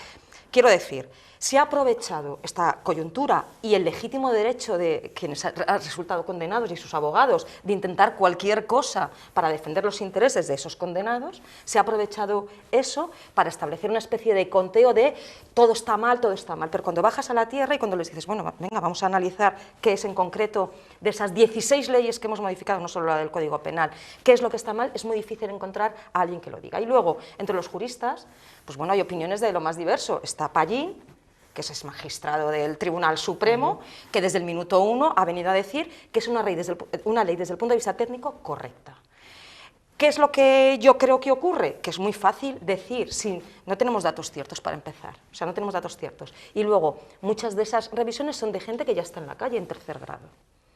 quiero decir, Se ha aprovechado esta coyuntura y el legítimo derecho de quienes han resultado condenados y sus abogados de intentar cualquier cosa para defender los intereses de esos condenados, se ha aprovechado eso para establecer una especie de conteo de todo está mal, pero cuando bajas a la tierra y cuando les dices, bueno, venga, vamos a analizar qué es en concreto de esas 16 leyes que hemos modificado, no solo la del Código Penal, qué es lo que está mal, es muy difícil encontrar a alguien que lo diga. Y luego, entre los juristas, pues bueno, hay opiniones de lo más diverso. Está Pallín, que es magistrado del Tribunal Supremo, que desde el minuto 1 ha venido a decir que es una ley desde el punto de vista técnico correcta. ¿Qué es lo que yo creo que ocurre? Que es muy fácil decir, no tenemos datos ciertos para empezar, o sea, no tenemos datos ciertos. Y luego, muchas de esas revisiones son de gente que ya está en la calle en tercer grado.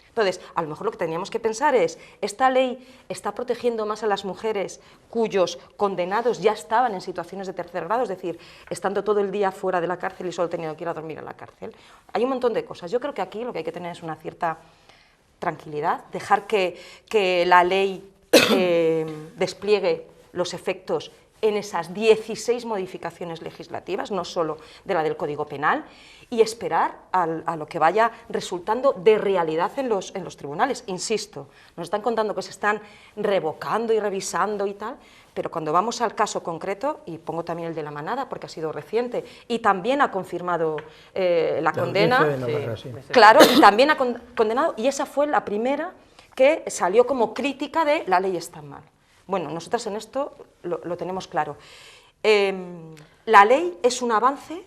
Entonces, a lo mejor lo que teníamos que pensar es, ¿esta ley está protegiendo más a las mujeres cuyos condenados ya estaban en situaciones de tercer grado, es decir, estando todo el día fuera de la cárcel y solo teniendo que ir a dormir a la cárcel? Hay un montón de cosas. Yo creo que aquí lo que hay que tener es una cierta tranquilidad, dejar que la ley despliegue los efectos en esas 16 modificaciones legislativas, no solo de la del Código Penal, y esperar a lo que vaya resultando de realidad en los tribunales. Insisto, nos están contando que se están revocando y revisando y tal, pero cuando vamos al caso concreto, y pongo también el de La Manada porque ha sido reciente, y también ha confirmado la condena, claro, y también ha condenado, y esa fue la primera que salió como crítica de la ley está mal. Bueno, nosotras en esto lo tenemos claro. La ley es un avance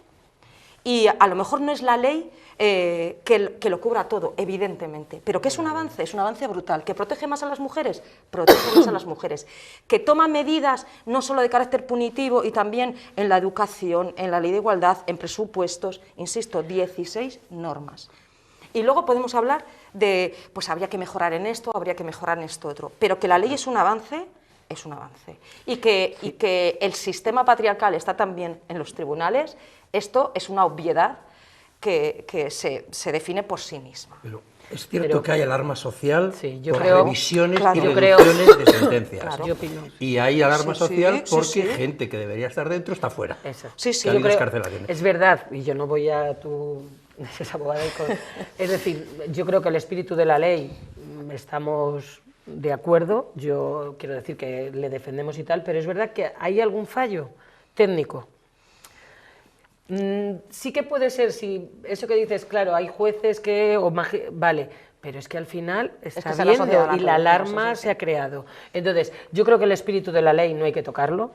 y a lo mejor no es la ley que lo cubra todo, evidentemente, pero que es un avance brutal, que protege más a las mujeres, protege más a las mujeres, que toma medidas no solo de carácter punitivo y también en la educación, en la ley de igualdad, en presupuestos, insisto, 16 normas. Y luego podemos hablar de, pues habría que mejorar en esto, habría que mejorar en esto otro, pero que la ley es un avance, es un avance. Y que el sistema patriarcal está también en los tribunales, esto es una obviedad que se define por sí misma. Pero es cierto que hay alarma social por creo, revisiones claro, y reducciones de sentencias. Claro. Yo opino. Y hay alarma social porque gente que debería estar dentro está fuera. Sí, yo creo, es verdad, y yo no voy a tu... Es abogada es decir, yo creo que el espíritu de la ley estamos de acuerdo, yo quiero decir que le defendemos y tal, pero es verdad que hay algún fallo técnico. Sí que puede ser, si eso que dices, claro, hay jueces que... vale, pero es que al final está viendo y la alarma se ha creado. Entonces, yo creo que el espíritu de la ley no hay que tocarlo,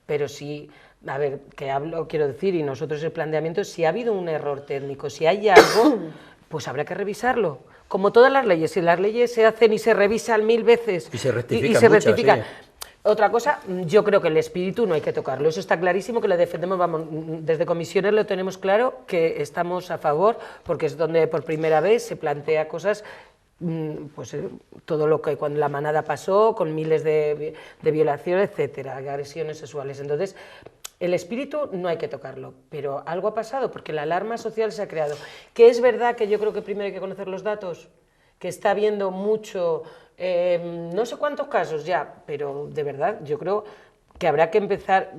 pero sí... A ver, quiero decir, y nosotros el planteamiento, si ha habido un error técnico, si hay algo, pues habrá que revisarlo. Como todas las leyes, si las leyes se hacen y se revisan 1000 veces y se rectifican. Sí. Otra cosa, yo creo que el espíritu no hay que tocarlo, eso está clarísimo, que lo defendemos, vamos, desde comisiones lo tenemos claro, que estamos a favor, porque es donde por primera vez se plantea cosas, pues todo lo que cuando La Manada pasó, con miles de violaciones, etcétera, agresiones sexuales. Entonces, el espíritu no hay que tocarlo, pero algo ha pasado porque la alarma social se ha creado. Que es verdad que yo creo que primero hay que conocer los datos, que está habiendo mucho, no sé cuántos casos ya, pero de verdad yo creo que habrá que empezar...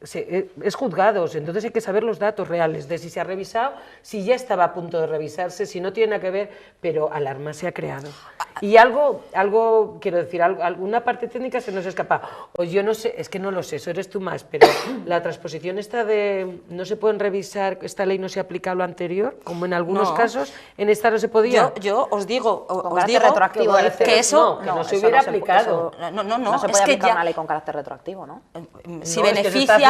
es juzgados, entonces hay que saber los datos reales de si se ha revisado, si ya estaba a punto de revisarse, si no tiene nada que ver, pero alarma se ha creado. Y algo quiero decir, alguna parte técnica se nos escapa, o yo no sé, es que no lo sé, eso eres tú más, pero la transposición esta de no se pueden revisar, esta ley no se aplica a lo anterior, como en algunos casos, en esta no se podía. Yo os digo retroactivo, que eso no se hubiera aplicado. No se puede aplicar una ley con carácter retroactivo, ¿no? Si beneficia,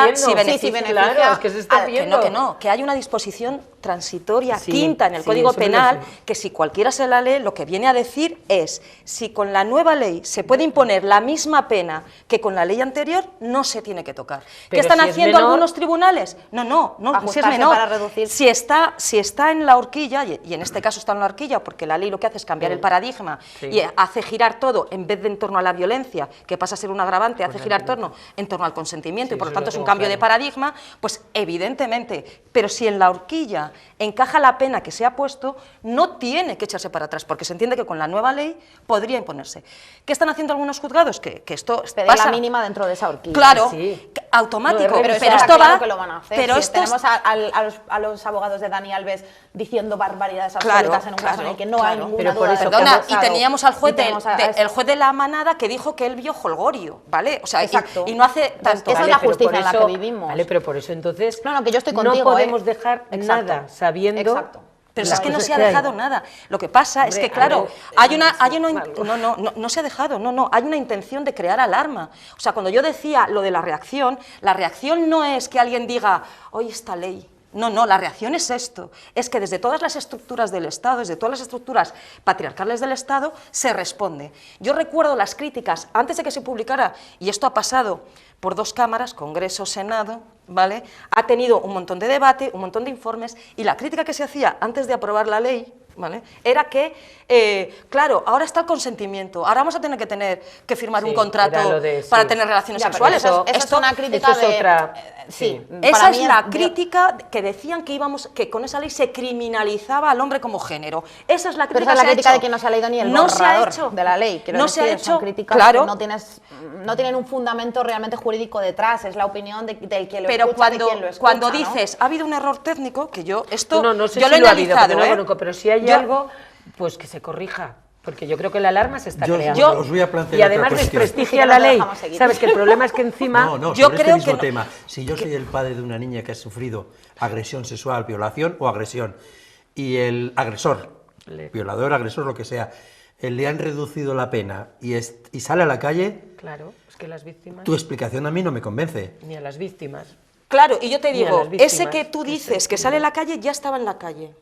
claro, es que se está viendo. Que hay una disposición transitoria quinta en el Código Penal, que si cualquiera se la lee, lo que viene a decir es, si con la nueva ley se puede imponer la misma pena que con la ley anterior, no se tiene que tocar. ¿Qué están haciendo algunos tribunales? No, si es menor. Para reducir. Si está en la horquilla, y en este caso está en la horquilla, porque la ley lo que hace es cambiar el paradigma y hace girar todo, en vez de en torno a la violencia, que pasa a ser un agravante, hace girar en torno al consentimiento, y por lo tanto es un cambio claro. de paradigma, pues evidentemente, pero si en la horquilla encaja la pena que se ha puesto, no tiene que echarse para atrás, porque se entiende que con la nueva ley podría imponerse. ¿Qué están haciendo algunos juzgados? Que esto Pedir pasa. la mínima dentro de esa horquilla. Claro, Sí. automático, No, Pero eso pero está esto claro va... que lo van a hacer. Pero Si esto tenemos a los abogados de Dani Alves diciendo barbaridades absolutas en un caso en el que no hay ninguna Pero por duda. eso, de que Perdona, ha y pasado. teníamos al juez, Y tenemos el juez de la manada que dijo que él vio Holgorio, ¿vale? O sea, Exacto. y no hace tanto. Esa es la pero justicia por en la eso- que vivimos. Vale, pero por eso entonces No, que yo estoy contigo, no podemos dejar Exacto. nada sabiendo... Exacto. Pero las es que no cosas se ha hay. dejado nada. Lo que pasa es Hombre, que, claro, a ver, hay una, claro. no se ha dejado, no, hay una intención de crear alarma. O sea, cuando yo decía lo de la reacción no es que alguien diga, hoy esta ley. No, la reacción es esto, es que desde todas las estructuras del Estado, desde todas las estructuras patriarcales del Estado, se responde. Yo recuerdo las críticas, antes de que se publicara, y esto ha pasado por 2 cámaras, Congreso, Senado, ¿vale? Ha tenido un montón de debate, un montón de informes, y la crítica que se hacía antes de aprobar la ley, ¿vale? Era que, claro, ahora está el consentimiento, ahora vamos a tener que firmar Sí, un contrato era lo de- para sí. tener relaciones Ya, pero sexuales. eso es Esto- una crítica esto es de... otra- sí, sí. para esa mí es la yo- crítica que decían que con esa ley se criminalizaba al hombre como género. Esa es la Pero crítica esa es la que se ha crítica hecho. de que no se ha leído ni el No se ha borrador hecho. de la ley. Quiero No decir, se ha son hecho, críticas claro. que no tienen un fundamento realmente jurídico detrás, es la opinión del que lo Pero escucha, de quien lo escucha, cuando ¿no? dices, ha habido un error técnico, que yo esto No sé yo si lo he lo ha habido, analizado, porque no lo ¿eh? conozco, pero si hay Yo- algo, pues que se corrija. Porque yo creo que la alarma se está Yo creando. os voy a plantear y además otra cuestión. desprestigia Sí, la no te ley. dejamos seguir. Sabes que el problema es que encima... No, yo sobre este creo mismo que no- tema. Si yo soy el padre de una niña que ha sufrido agresión sexual, violación o agresión, y el agresor, violador, agresor, lo que sea, le han reducido la pena y sale a la calle, Claro, es que las víctimas... tu explicación a mí no me convence. Ni a las víctimas. Claro, y yo te Ni a digo, las víctimas, ese que tú que dices se que sale a la calle ya estaba en la calle.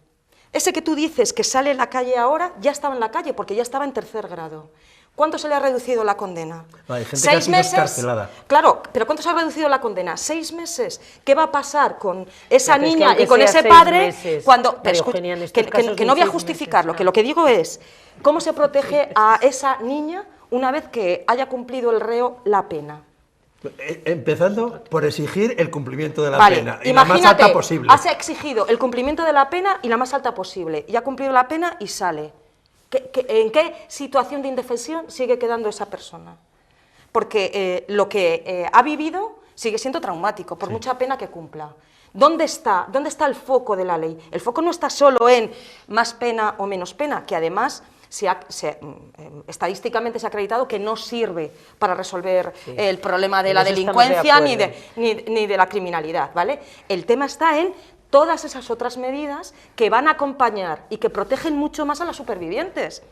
Ese que tú dices que sale a la calle ahora ya estaba en la calle porque ya estaba en 3er grado. ¿Cuánto se le ha reducido la condena? No, hay gente que ha sido excarcelada. Claro, pero ¿cuánto se ha reducido la condena? 6 meses. ¿Qué va a pasar con esa Pero es que niña aunque y con sea ese 6 padre meses, cuando María pero Eugenia, en que, estos casos que no voy a ni 6 justificarlo, meses, que lo que digo es cómo se protege a esa niña una vez que haya cumplido el reo la pena. Empezando por exigir el cumplimiento de la Vale, pena y la más imagínate, alta posible. has exigido el cumplimiento de la pena y la más alta posible, y ha cumplido la pena y sale. ¿En qué situación de indefensión sigue quedando esa persona? Porque lo que ha vivido sigue siendo traumático, por mucha pena que cumpla. ¿Dónde está el foco de la ley? El foco no está solo en más pena o menos pena, que además estadísticamente se ha acreditado que no sirve para resolver el problema de En la eso estamos de delincuencia acuerdo. ni de la criminalidad, ¿vale? El tema está en todas esas otras medidas que van a acompañar y que protegen mucho más a las supervivientes.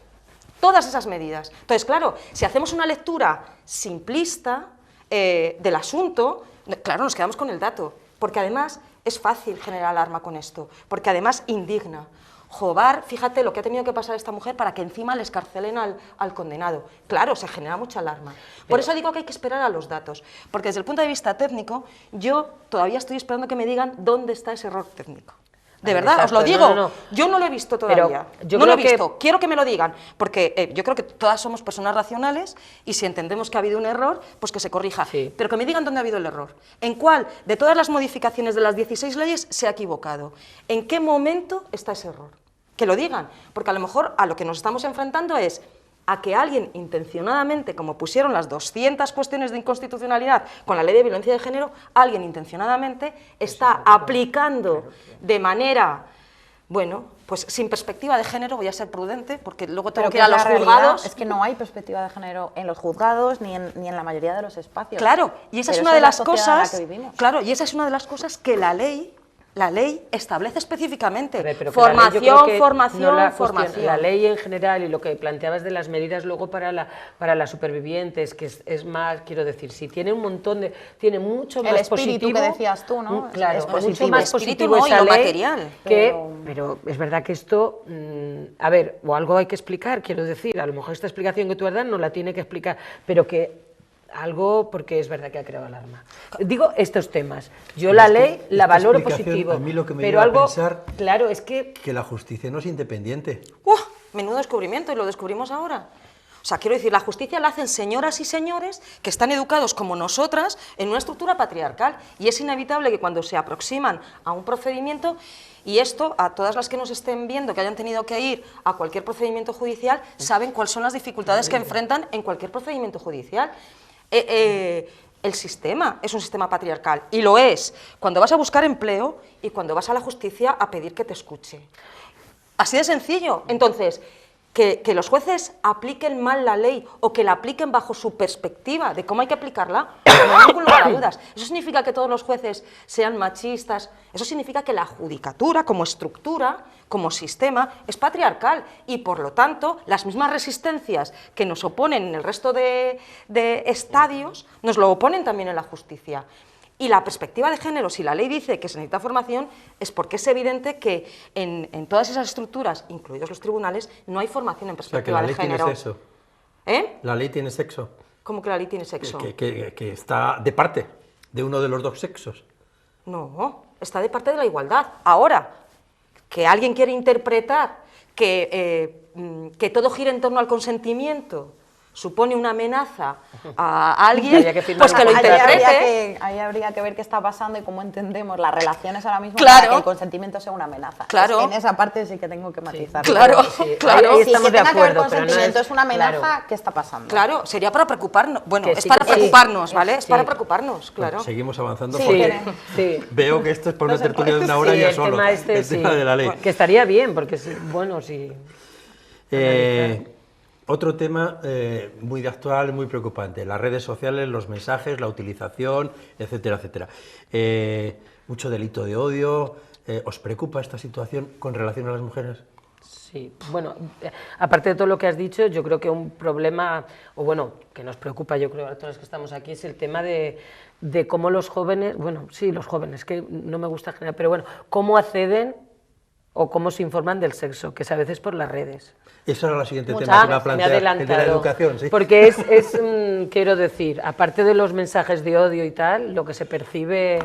Todas esas medidas. Entonces, claro, si hacemos una lectura simplista del asunto, claro, nos quedamos con el dato, porque además es fácil generar alarma con esto, porque además indigna. Jobar, fíjate lo que ha tenido que pasar esta mujer para que encima le escarcelen al condenado. Claro, se genera mucha alarma. Por eso digo que hay que esperar a los datos, porque desde el punto de vista técnico, yo todavía estoy esperando que me digan dónde está ese error técnico. De Vale, verdad, os lo exacto, digo, no. yo no lo he visto todavía, yo no lo he creo que- visto, quiero que me lo digan, porque yo creo que todas somos personas racionales y si entendemos que ha habido un error, pues que se corrija, Sí. pero que me digan dónde ha habido el error, en cuál de todas las modificaciones de las 16 leyes se ha equivocado, en qué momento está ese error, que lo digan, porque a lo mejor a lo que nos estamos enfrentando es a que alguien intencionadamente, como pusieron las 200 cuestiones de inconstitucionalidad con la ley de violencia de género, alguien intencionadamente está aplicando de manera, bueno, pues sin perspectiva de género, voy a ser prudente, porque luego tengo Pero que ir a es los la realidad, juzgados. es que no hay perspectiva de género en los juzgados ni en la mayoría de los espacios. Claro, y esa es Pero una de la las sociedad en la cosas, que vivimos. claro, y esa es una de las cosas que la ley establece específicamente. Pero que la ley, yo creo que Formación, no la formación. cuestión, la ley en general y lo que planteabas de las medidas luego para las supervivientes, que es más, quiero decir, si tiene un montón de, tiene mucho El más espíritu positivo, que decías tú, ¿no? Claro, Es mucho positivo. más El espíritu positivo no, y esa lo ley material. pero es verdad que esto, a ver, o algo hay que explicar, quiero decir, a lo mejor esta explicación que tú has dado no la tiene que explicar, pero que algo, porque es verdad que ha creado alarma. Digo estos temas. Yo la ley la esta valoro explicación, positivo, a mí lo que me pero lleva a algo, pensar claro, es que que la justicia no es independiente. Menudo descubrimiento, y lo descubrimos ahora. O sea, quiero decir, la justicia la hacen señoras y señores que están educados como nosotras en una estructura patriarcal, y es inevitable que cuando se aproximan a un procedimiento, y esto a todas las que nos estén viendo que hayan tenido que ir a cualquier procedimiento judicial, saben cuáles son las dificultades que enfrentan en cualquier procedimiento judicial. El sistema es un sistema patriarcal, y lo es cuando vas a buscar empleo y cuando vas a la justicia a pedir que te escuche. Así de sencillo. Entonces, que los jueces apliquen mal la ley o que la apliquen bajo su perspectiva de cómo hay que aplicarla, no hay ningún lugar a dudas. ¿Eso significa que todos los jueces sean machistas? Eso significa que la judicatura, como estructura, como sistema, es patriarcal, y por lo tanto las mismas resistencias que nos oponen en el resto de estadios nos lo oponen también en la justicia. Y la perspectiva de género, si la ley dice que se necesita formación, es porque es evidente que en todas esas estructuras, incluidos los tribunales, no hay formación en perspectiva de género. O sea, que la ley tiene sexo. ¿Eh? La ley tiene sexo. ¿Cómo que la ley tiene sexo? Que está de parte de uno de los dos sexos. No, está de parte de la igualdad. Ahora, que alguien quiere interpretar que todo gira en torno al consentimiento supone una amenaza a alguien, pues que lo interprete. Ahí habría que ver qué está pasando y cómo entendemos las relaciones ahora mismo, claro, para que el consentimiento sea una amenaza. Claro. En esa parte sí que tengo que matizar. Sí, claro, sí, claro. Ahí Si estamos que de tenga que ver acuerdo, consentimiento es una amenaza, claro. ¿qué está pasando? Claro, sería para preocuparnos. Bueno, Que es sí, para que sí. preocuparnos, ¿vale? Es Sí. para preocuparnos, claro. Bueno, seguimos avanzando Sí, porque Sí. veo que esto es para una tertulia de una hora Sí, ya el solo. tema este, el tema sí. de la ley. Que estaría bien, porque bueno, sí. Otro tema muy de actual, muy preocupante, las redes sociales, los mensajes, la utilización, etcétera, etcétera. Mucho delito de odio. ¿Os preocupa esta situación con relación a las mujeres? Sí, bueno, aparte de todo lo que has dicho, yo creo que un problema, o bueno, que nos preocupa, yo creo, a todos los que estamos aquí, es el tema de cómo los jóvenes, bueno, sí, los jóvenes, que no me gusta generar, pero bueno, cómo acceden o cómo se informan del sexo, que es a veces por las redes. Eso era el siguiente tema que Ah, iba a me he plantear, el de la adelantado. educación, ¿sí? Porque quiero decir, aparte de los mensajes de odio y tal, lo que se percibe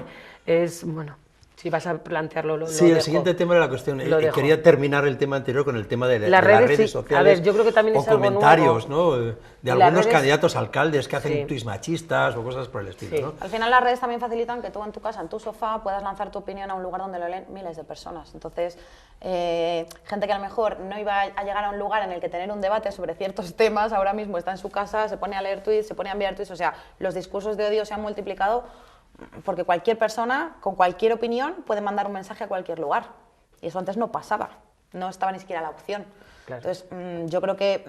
es, bueno, si vas a plantearlo, lo Sí, el dejo. siguiente tema era la cuestión. Lo dejo. Quería terminar el tema anterior con el tema de Las las redes, redes sí. A sociales. ver, yo creo que también o es algo comentarios, nuevo. ¿no? De Las algunos redes- candidatos a alcaldes que hacen Sí. tuits machistas o cosas por el estilo, Sí. ¿no? Al final las redes también facilitan que tú en tu casa, en tu sofá, puedas lanzar tu opinión a un lugar donde lo leen miles de personas. Entonces, gente que a lo mejor no iba a llegar a un lugar en el que tener un debate sobre ciertos temas, ahora mismo está en su casa, se pone a leer tweets, se pone a enviar tweets, o sea, los discursos de odio se han multiplicado porque cualquier persona, con cualquier opinión, puede mandar un mensaje a cualquier lugar. Y eso antes no pasaba, no estaba ni siquiera la opción. Claro. Entonces, yo creo que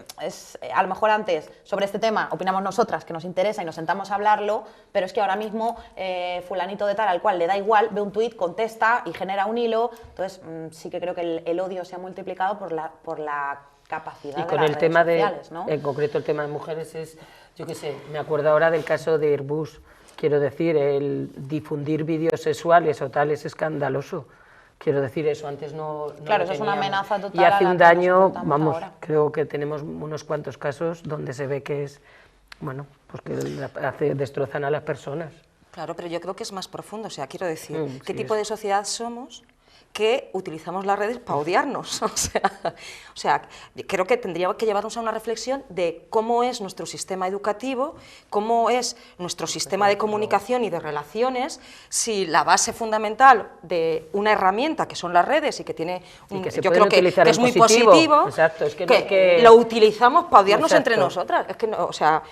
a lo mejor antes sobre este tema opinamos nosotras, que nos interesa y nos sentamos a hablarlo, pero es que ahora mismo fulanito de tal al cual le da igual, ve un tuit, contesta y genera un hilo. Entonces, sí que creo que el odio se ha multiplicado por la capacidad Y de con las el redes tema sociales, ¿no? en concreto el tema de mujeres es, yo qué sé, me acuerdo ahora del caso de Airbus, quiero decir, el difundir vídeos sexuales o tal es escandaloso. Quiero decir, eso antes no Claro, lo eso es una teníamos. amenaza total Y a hace la un que nos daño, enfrentamos vamos, ahora. creo que tenemos unos cuantos casos donde se ve que es, bueno, pues que destrozan a las personas. Claro, pero yo creo que es más profundo. O sea, quiero decir, ¿qué sí, tipo de sociedad somos que utilizamos las redes para odiarnos? O sea, creo que tendríamos que llevarnos a una reflexión de cómo es nuestro sistema educativo, cómo es nuestro sistema de comunicación y de relaciones, si la base fundamental de una herramienta que son las redes y que tiene, que se yo pueden creo que utilizar es en muy positivo. positivo, Exacto, es que no hay que- lo utilizamos para odiarnos entre Exacto. nosotras. Es que no, o sea,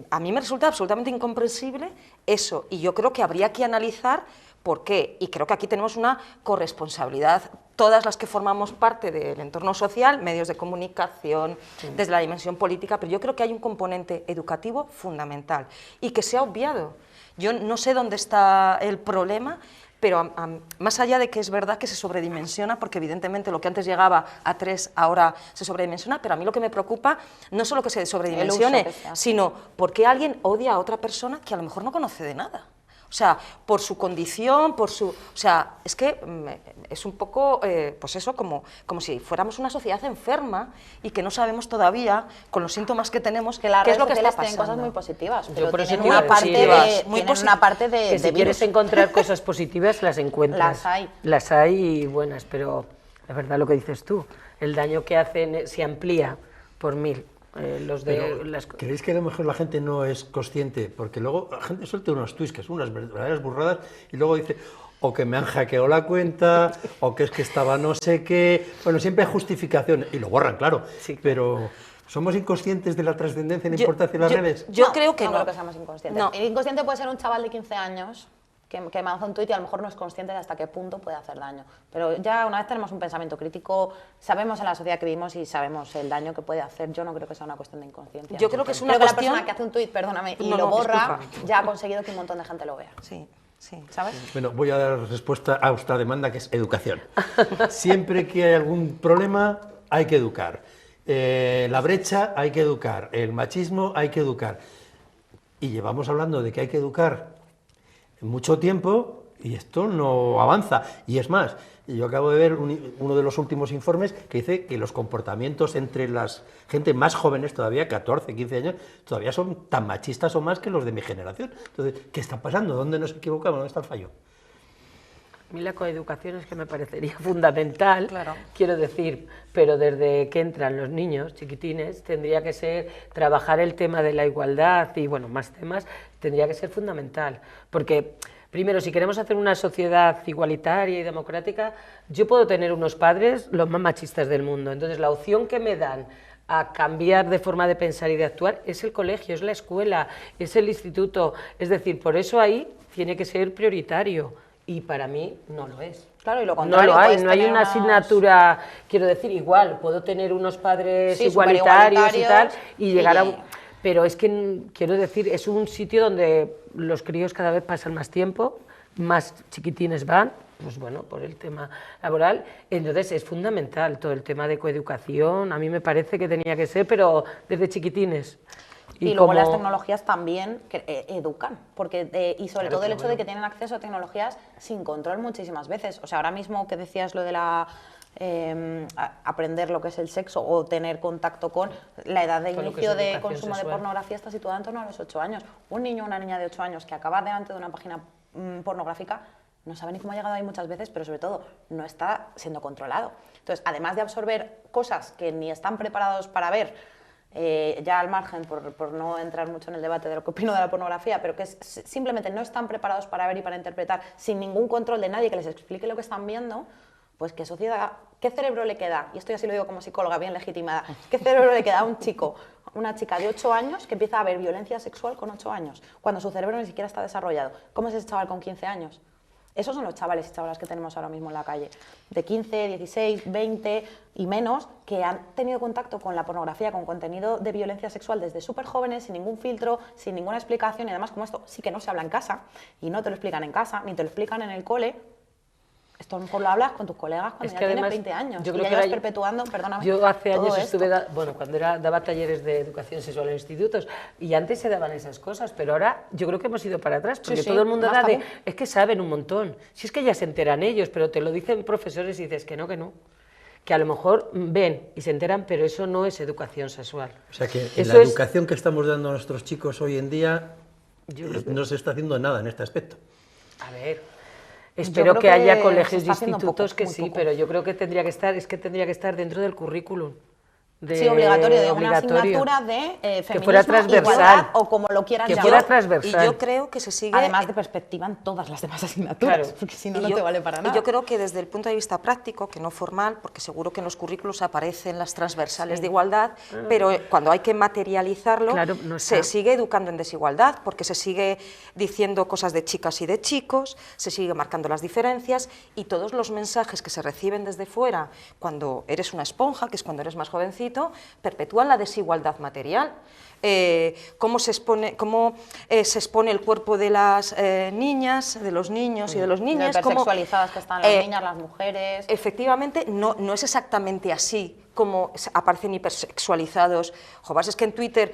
a mí me resulta absolutamente incomprensible eso, y yo creo que habría que analizar por qué, y creo que aquí tenemos una corresponsabilidad, todas las que formamos parte del entorno social, medios de comunicación, desde la dimensión política, pero yo creo que hay un componente educativo fundamental y que se ha obviado. Yo no sé dónde está el problema, pero más allá de que es verdad que se sobredimensiona, porque evidentemente lo que antes llegaba a 3 ahora se sobredimensiona, pero a mí lo que me preocupa no solo que se sobredimensione, que se hace. sino porque alguien odia a otra persona que a lo mejor no conoce de nada. O sea, por su condición, por su... O sea, es que es un poco, pues eso, como si fuéramos una sociedad enferma y que no sabemos todavía, con los síntomas que tenemos, Que las qué es redes lo que está sociales tienen pasando. cosas muy positivas, Yo pero por eso tienen te iba a una parte decir, muy tienen una parte de Que si quieres virus. encontrar cosas positivas, las encuentras. Las hay. Las hay y buenas, pero es verdad lo que dices tú. El daño que hacen se amplía por 1000. los de Pero, las... ¿creéis que a lo mejor la gente no es consciente? Porque luego la gente suelta unos tweets que son unas verdaderas burradas y luego dice o que me han hackeado la cuenta, o que es que estaba no sé qué... Bueno, siempre hay justificación, y lo borran, claro, Sí, claro. pero ¿somos inconscientes de la trascendencia y la importancia de las redes? Yo creo que no. no. Creo que seamos inconscientes. No. El inconsciente puede ser un chaval de 15 años que lanza un tuit y a lo mejor no es consciente de hasta qué punto puede hacer daño. Pero ya una vez tenemos un pensamiento crítico, sabemos en la sociedad que vivimos y sabemos el daño que puede hacer. Yo no creo que sea una cuestión de inconsciencia. Yo creo que es una creo que la cuestión- persona que hace un tuit, perdóname, y No, lo no, borra, disculpa. ya ha conseguido que un montón de gente lo vea. Sí, sí. ¿Sabes? Bueno, voy a dar respuesta a vuestra demanda, que es educación. Siempre que hay algún problema, hay que educar. La brecha, hay que educar. El machismo, hay que educar. Y llevamos hablando de que hay que educar mucho tiempo y esto no avanza. Y es más, yo acabo de ver uno de los últimos informes que dice que los comportamientos entre las gente más jóvenes todavía, 14, 15 años, todavía son tan machistas o más que los de mi generación. Entonces, ¿qué está pasando? ¿Dónde nos equivocamos? ¿Dónde está el fallo? A mí la coeducación es que me parecería fundamental, Claro. quiero decir, pero desde que entran los niños chiquitines tendría que ser trabajar el tema de la igualdad y bueno, más temas, tendría que ser fundamental, porque primero, si queremos hacer una sociedad igualitaria y democrática, yo puedo tener unos padres los más machistas del mundo, entonces la opción que me dan a cambiar de forma de pensar y de actuar es el colegio, es la escuela, es el instituto, es decir, por eso ahí tiene que ser prioritario. Y para mí no lo es. Claro, y lo No contrario, lo hay, puedes no hay tener una unos- asignatura, quiero decir, igual, puedo tener unos padres Sí, igualitarios y tal, superigualitarios, y llegar a... y- Pero es que, quiero decir, es un sitio donde los críos cada vez pasan más tiempo, más chiquitines van, pues bueno, por el tema laboral, entonces es fundamental todo el tema de coeducación, a mí me parece que tenía que ser, pero desde chiquitines. Y luego las como- tecnologías también educan, porque y sobre Claro, todo el pero hecho de bueno. que tienen acceso a tecnologías sin control muchísimas veces. O sea, ahora mismo que decías lo de la aprender lo que es el sexo o tener contacto con la edad de Con lo que inicio es de educación consumo sexual. de pornografía está situada en torno a los 8 años. Un niño o una niña de 8 años que acaba delante de una página pornográfica no sabe ni cómo ha llegado ahí muchas veces, pero sobre todo no está siendo controlado. Entonces, además de absorber cosas que ni están preparados para ver, ya al margen, por no entrar mucho en el debate de lo que opino de la pornografía, pero que simplemente no están preparados para ver y para interpretar sin ningún control de nadie que les explique lo que están viendo, pues qué sociedad, qué cerebro le queda, y esto ya sí lo digo como psicóloga bien legitimada, qué cerebro le queda a un chico, una chica de 8 años que empieza a ver violencia sexual con 8 años, cuando su cerebro ni siquiera está desarrollado. ¿Cómo es ese chaval con 15 años? Esos son los chavales y chavalas que tenemos ahora mismo en la calle, de 15, 16, 20 y menos, que han tenido contacto con la pornografía, con contenido de violencia sexual desde súper jóvenes, sin ningún filtro, sin ninguna explicación, y además como esto sí que no se habla en casa, y no te lo explican en casa, ni te lo explican en el cole, esto a lo mejor lo hablas con tus colegas cuando Es ya que tienes además, 20 años, yo y creo ya que llevas era- perpetuando, perdóname, Yo hace todo años esto. estuve, bueno, cuando daba talleres de educación sexual en institutos, y antes se daban esas cosas, pero ahora yo creo que hemos ido para atrás, porque sí, todo el mundo más da de, tabú. es que saben un montón, si es que ya se enteran ellos, pero te lo dicen profesores y dices que no, que a lo mejor ven y se enteran, pero eso no es educación sexual. O sea que en Eso la es- educación que estamos dando a nuestros chicos hoy en día Yo creo que- no se está haciendo nada en este aspecto. A ver, espero creo que que haya se colegios y está haciendo institutos poco, que muy sí, poco. pero yo creo que tendría que estar dentro del currículum. Sí, obligatorio, de una obligatorio. asignatura de feminismo, fuera transversal. igualdad, o como lo quieras Que llamar. fuera Y transversal. yo creo que se sigue... Además de perspectiva en todas las demás asignaturas, Claro. porque si no, Y no yo- te vale para y nada. yo creo que desde el punto de vista práctico, que no formal, porque seguro que en los currículos aparecen las transversales de igualdad, pero cuando hay que materializarlo, Claro, no se está. sigue educando en desigualdad, porque se sigue diciendo cosas de chicas y de chicos, se sigue marcando las diferencias, y todos los mensajes que se reciben desde fuera, cuando eres una esponja, que es cuando eres más jovencito, perpetúan la desigualdad material. Cómo se expone el cuerpo de las niñas, de los niños y de los Lo niños, cómo, hipersexualizadas que están las niñas, las mujeres. efectivamente, no es exactamente así como aparecen hipersexualizados. Jovas, es que en Twitter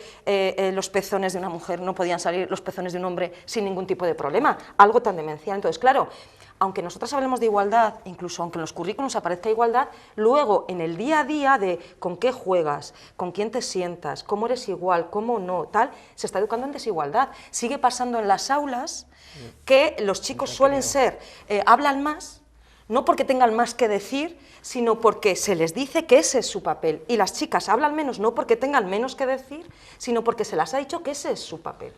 los pezones de una mujer no podían salir los pezones de un hombre sin ningún tipo de problema, algo tan demencial. Entonces, claro, aunque nosotros hablemos de igualdad, incluso aunque en los currículos aparezca igualdad, luego en el día a día de con qué juegas, con quién te sientas, cómo eres igual, cómo no, tal, se está educando en desigualdad. Sigue pasando en las aulas que los chicos suelen ser, hablan más, no porque tengan más que decir, sino porque se les dice que ese es su papel. Y las chicas hablan menos no porque tengan menos que decir, sino porque se las ha dicho que ese es su papel.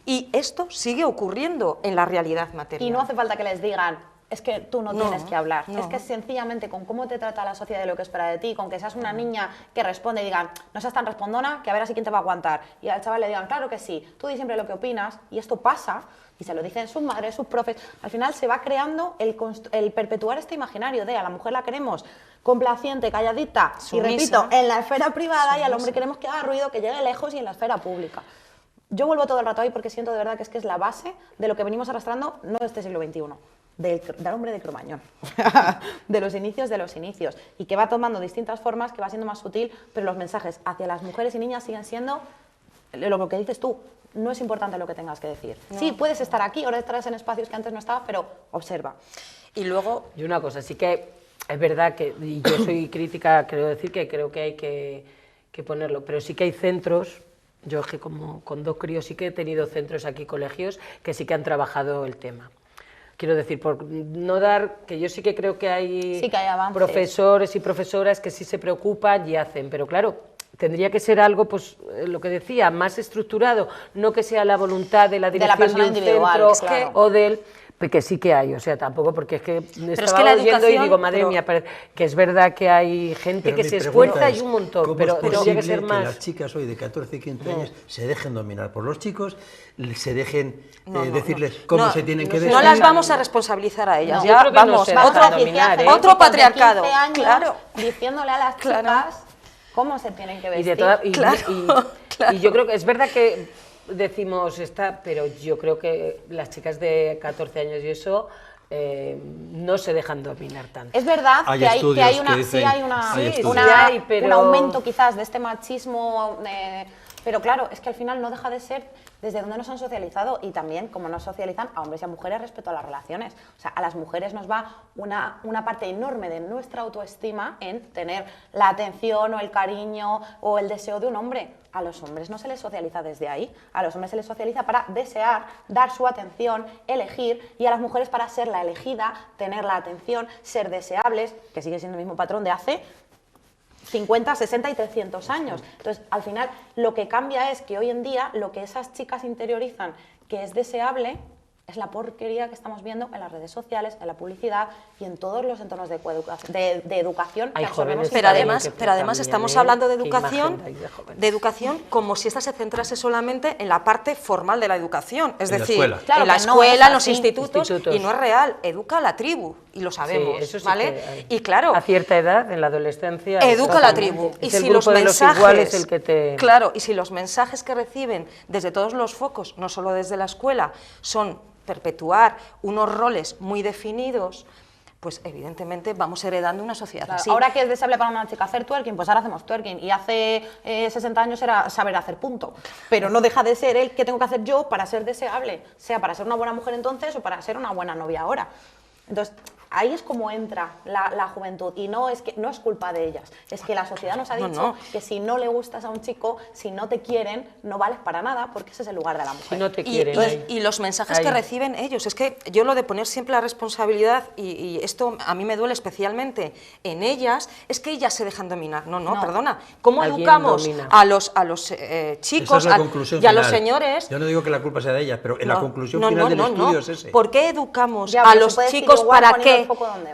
Y esto sigue ocurriendo en la realidad material. Y no hace falta que les digan, es que tú no tienes que hablar. No. Es que sencillamente con cómo te trata la sociedad y lo que espera de ti, con que seas una niña que responde y digan, no seas tan respondona, que a ver así quién te va a aguantar. Y al chaval le digan, claro que sí, tú di siempre lo que opinas, y esto pasa, y se lo dicen sus madres, sus profes, al final se va creando el perpetuar este imaginario de a la mujer la queremos complaciente, calladita, Sumisa. y repito, en la esfera privada, y al hombre queremos que haga ruido, que llegue lejos y en la esfera pública. Yo vuelvo todo el rato ahí porque siento de verdad que es la base de lo que venimos arrastrando, no de este siglo XXI, del hombre de Cromañón, de los inicios, y que va tomando distintas formas, que va siendo más sutil, pero los mensajes hacia las mujeres y niñas siguen siendo lo que dices tú. No es importante lo que tengas que decir. No. Sí, puedes estar aquí, ahora estarás en espacios que antes no estabas, pero observa. Y luego... Y una cosa, sí que es verdad que, y yo soy crítica, quiero decir que creo que hay que ponerlo, pero sí que hay centros, yo es que como con 2 críos sí que he tenido centros aquí, colegios, que sí que han trabajado el tema. Quiero decir, por no dar, que yo sí que creo que hay profesores y profesoras que sí se preocupan y hacen, pero claro, tendría que ser algo, pues lo que decía, más estructurado, no que sea la voluntad de la dirección de un centro claro. O del... que sí que hay, o sea, tampoco, porque es que estaba oyendo y digo, madre mía, que es verdad que hay gente que se esfuerza y un montón, pero tendría que ser más... que las chicas hoy de 14 y 15 años se dejen dominar por los chicos, se dejen decirles cómo se tienen que vestir? No las vamos a responsabilizar a ellas, ya vamos, otro patriarcado, claro. Diciéndole a las chicas cómo se tienen que vestir. Y yo creo que es verdad que decimos pero yo creo que las chicas de 14 años y eso no se dejan dominar tanto. Es verdad que hay un aumento quizás de este machismo, pero claro, es que al final no deja de ser desde donde nos han socializado y también como nos socializan a hombres y a mujeres respecto a las relaciones. O sea, a las mujeres nos va una parte enorme de nuestra autoestima en tener la atención o el cariño o el deseo de un hombre. A los hombres no se les socializa desde ahí, a los hombres se les socializa para desear, dar su atención, elegir, y a las mujeres para ser la elegida, tener la atención, ser deseables, que sigue siendo el mismo patrón de hace 50, 60 y 300 años. Entonces, al final, lo que cambia es que hoy en día lo que esas chicas interiorizan que es deseable es la porquería que estamos viendo en las redes sociales, en la publicidad y en todos los entornos de educación. Hay jóvenes, pero además estamos hablando de educación como si esta se centrase solamente en la parte formal de la educación, es decir, en la escuela, en los institutos, y no es real, educa a la tribu, y lo sabemos, sí, eso sí, ¿vale? Y claro, a cierta edad, en la adolescencia, educa a la tribu, y si los mensajes, el que te... claro, y si los mensajes que reciben desde todos los focos, no solo desde la escuela, son perpetuar unos roles muy definidos, pues evidentemente vamos heredando una sociedad así. Ahora que es deseable para una chica hacer twerking, pues ahora hacemos twerking, y hace 60 años era saber hacer punto, pero no deja de ser el que tengo que hacer yo para ser deseable, sea para ser una buena mujer entonces o para ser una buena novia ahora. Entonces, ahí es como entra la juventud, y no es culpa de ellas, es que la sociedad nos ha dicho que si no le gustas a un chico, si no te quieren, no vales para nada, porque ese es el lugar de la mujer. Si no te quieren, y los mensajes que reciben ellos, es que yo lo de poner siempre la responsabilidad, y esto a mí me duele especialmente en ellas, es que ellas se dejan dominar. No, perdona, ¿cómo educamos a los chicos y a los señores? Yo no digo que la culpa sea de ellas, pero en la conclusión final del estudio es ese. ¿Por qué educamos a los chicos para que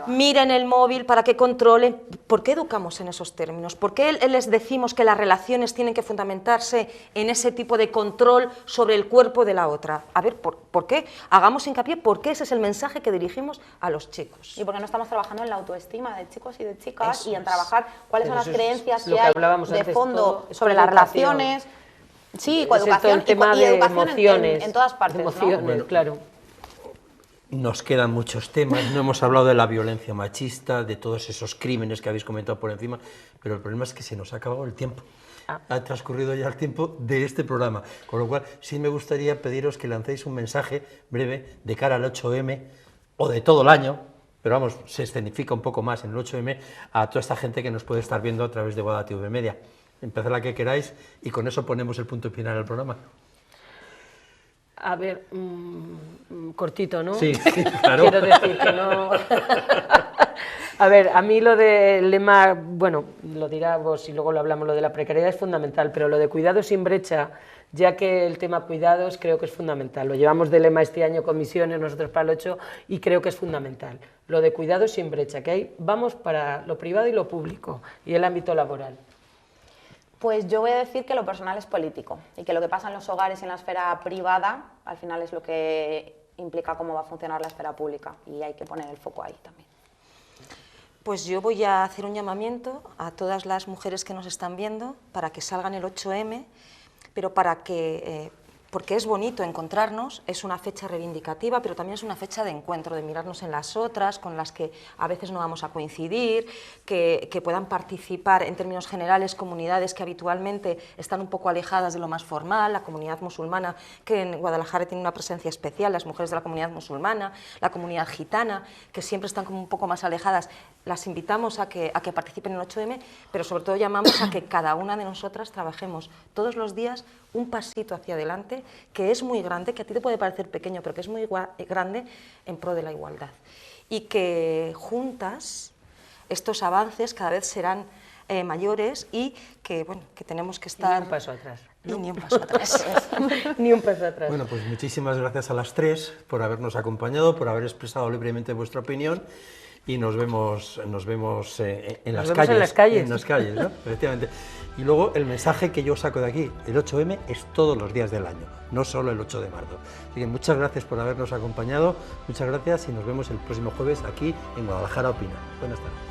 miren el móvil, para que controlen? ¿Por qué educamos en esos términos? ¿Por qué les decimos que las relaciones tienen que fundamentarse en ese tipo de control sobre el cuerpo de la otra? A ver, ¿por qué? Hagamos hincapié, porque ese es el mensaje que dirigimos a los chicos. Y porque no estamos trabajando en la autoestima de chicos y de chicas, y en trabajar cuáles son las creencias que hay de fondo sobre las relaciones. Sí, educación, el tema de emociones, en todas partes, emociones, ¿no? Claro. Nos quedan muchos temas, no hemos hablado de la violencia machista, de todos esos crímenes que habéis comentado por encima, pero el problema es que se nos ha acabado el tiempo. Ha transcurrido ya el tiempo de este programa, con lo cual sí me gustaría pediros que lancéis un mensaje breve de cara al 8M, o de todo el año, pero vamos, se escenifica un poco más en el 8M, a toda esta gente que nos puede estar viendo a través de Boda TV Media. Empezad la que queráis y con eso ponemos el punto final al programa. A ver, cortito, ¿no? Sí, sí, claro. Quiero decir que no... A ver, a mí lo del lema, bueno, lo dirá vos y luego lo hablamos, lo de la precariedad es fundamental, pero lo de cuidados sin brecha, ya que el tema cuidados creo que es fundamental. Lo llevamos de lema este año, comisiones, nosotros para el 8, y creo que es fundamental. Lo de cuidados sin brecha, que ahí vamos para lo privado y lo público, y el ámbito laboral. Pues yo voy a decir que lo personal es político y que lo que pasa en los hogares y en la esfera privada al final es lo que implica cómo va a funcionar la esfera pública y hay que poner el foco ahí también. Pues yo voy a hacer un llamamiento a todas las mujeres que nos están viendo para que salgan el 8M, pero para que, porque es bonito encontrarnos, es una fecha reivindicativa, pero también es una fecha de encuentro, de mirarnos en las otras, con las que a veces no vamos a coincidir, que puedan participar en términos generales comunidades que habitualmente están un poco alejadas de lo más formal, la comunidad musulmana, que en Guadalajara tiene una presencia especial, las mujeres de la comunidad musulmana, la comunidad gitana, que siempre están como un poco más alejadas. Las invitamos a que participen en el 8M, pero sobre todo llamamos a que cada una de nosotras trabajemos todos los días un pasito hacia adelante, que es muy grande, que a ti te puede parecer pequeño, pero que es muy grande en pro de la igualdad. Y que juntas estos avances cada vez serán mayores y que, bueno, que tenemos que estar... Ni un paso atrás. Y ni un paso atrás. Ni un paso atrás. Bueno, pues muchísimas gracias a las tres por habernos acompañado, por haber expresado libremente vuestra opinión. Y nos vemos en las calles. En las calles. En las calles, ¿no? Efectivamente. Y luego el mensaje que yo saco de aquí, el 8M es todos los días del año, no solo el 8 de marzo. Así que muchas gracias por habernos acompañado, muchas gracias y nos vemos el próximo jueves aquí en Guadalajara Opina. Buenas tardes.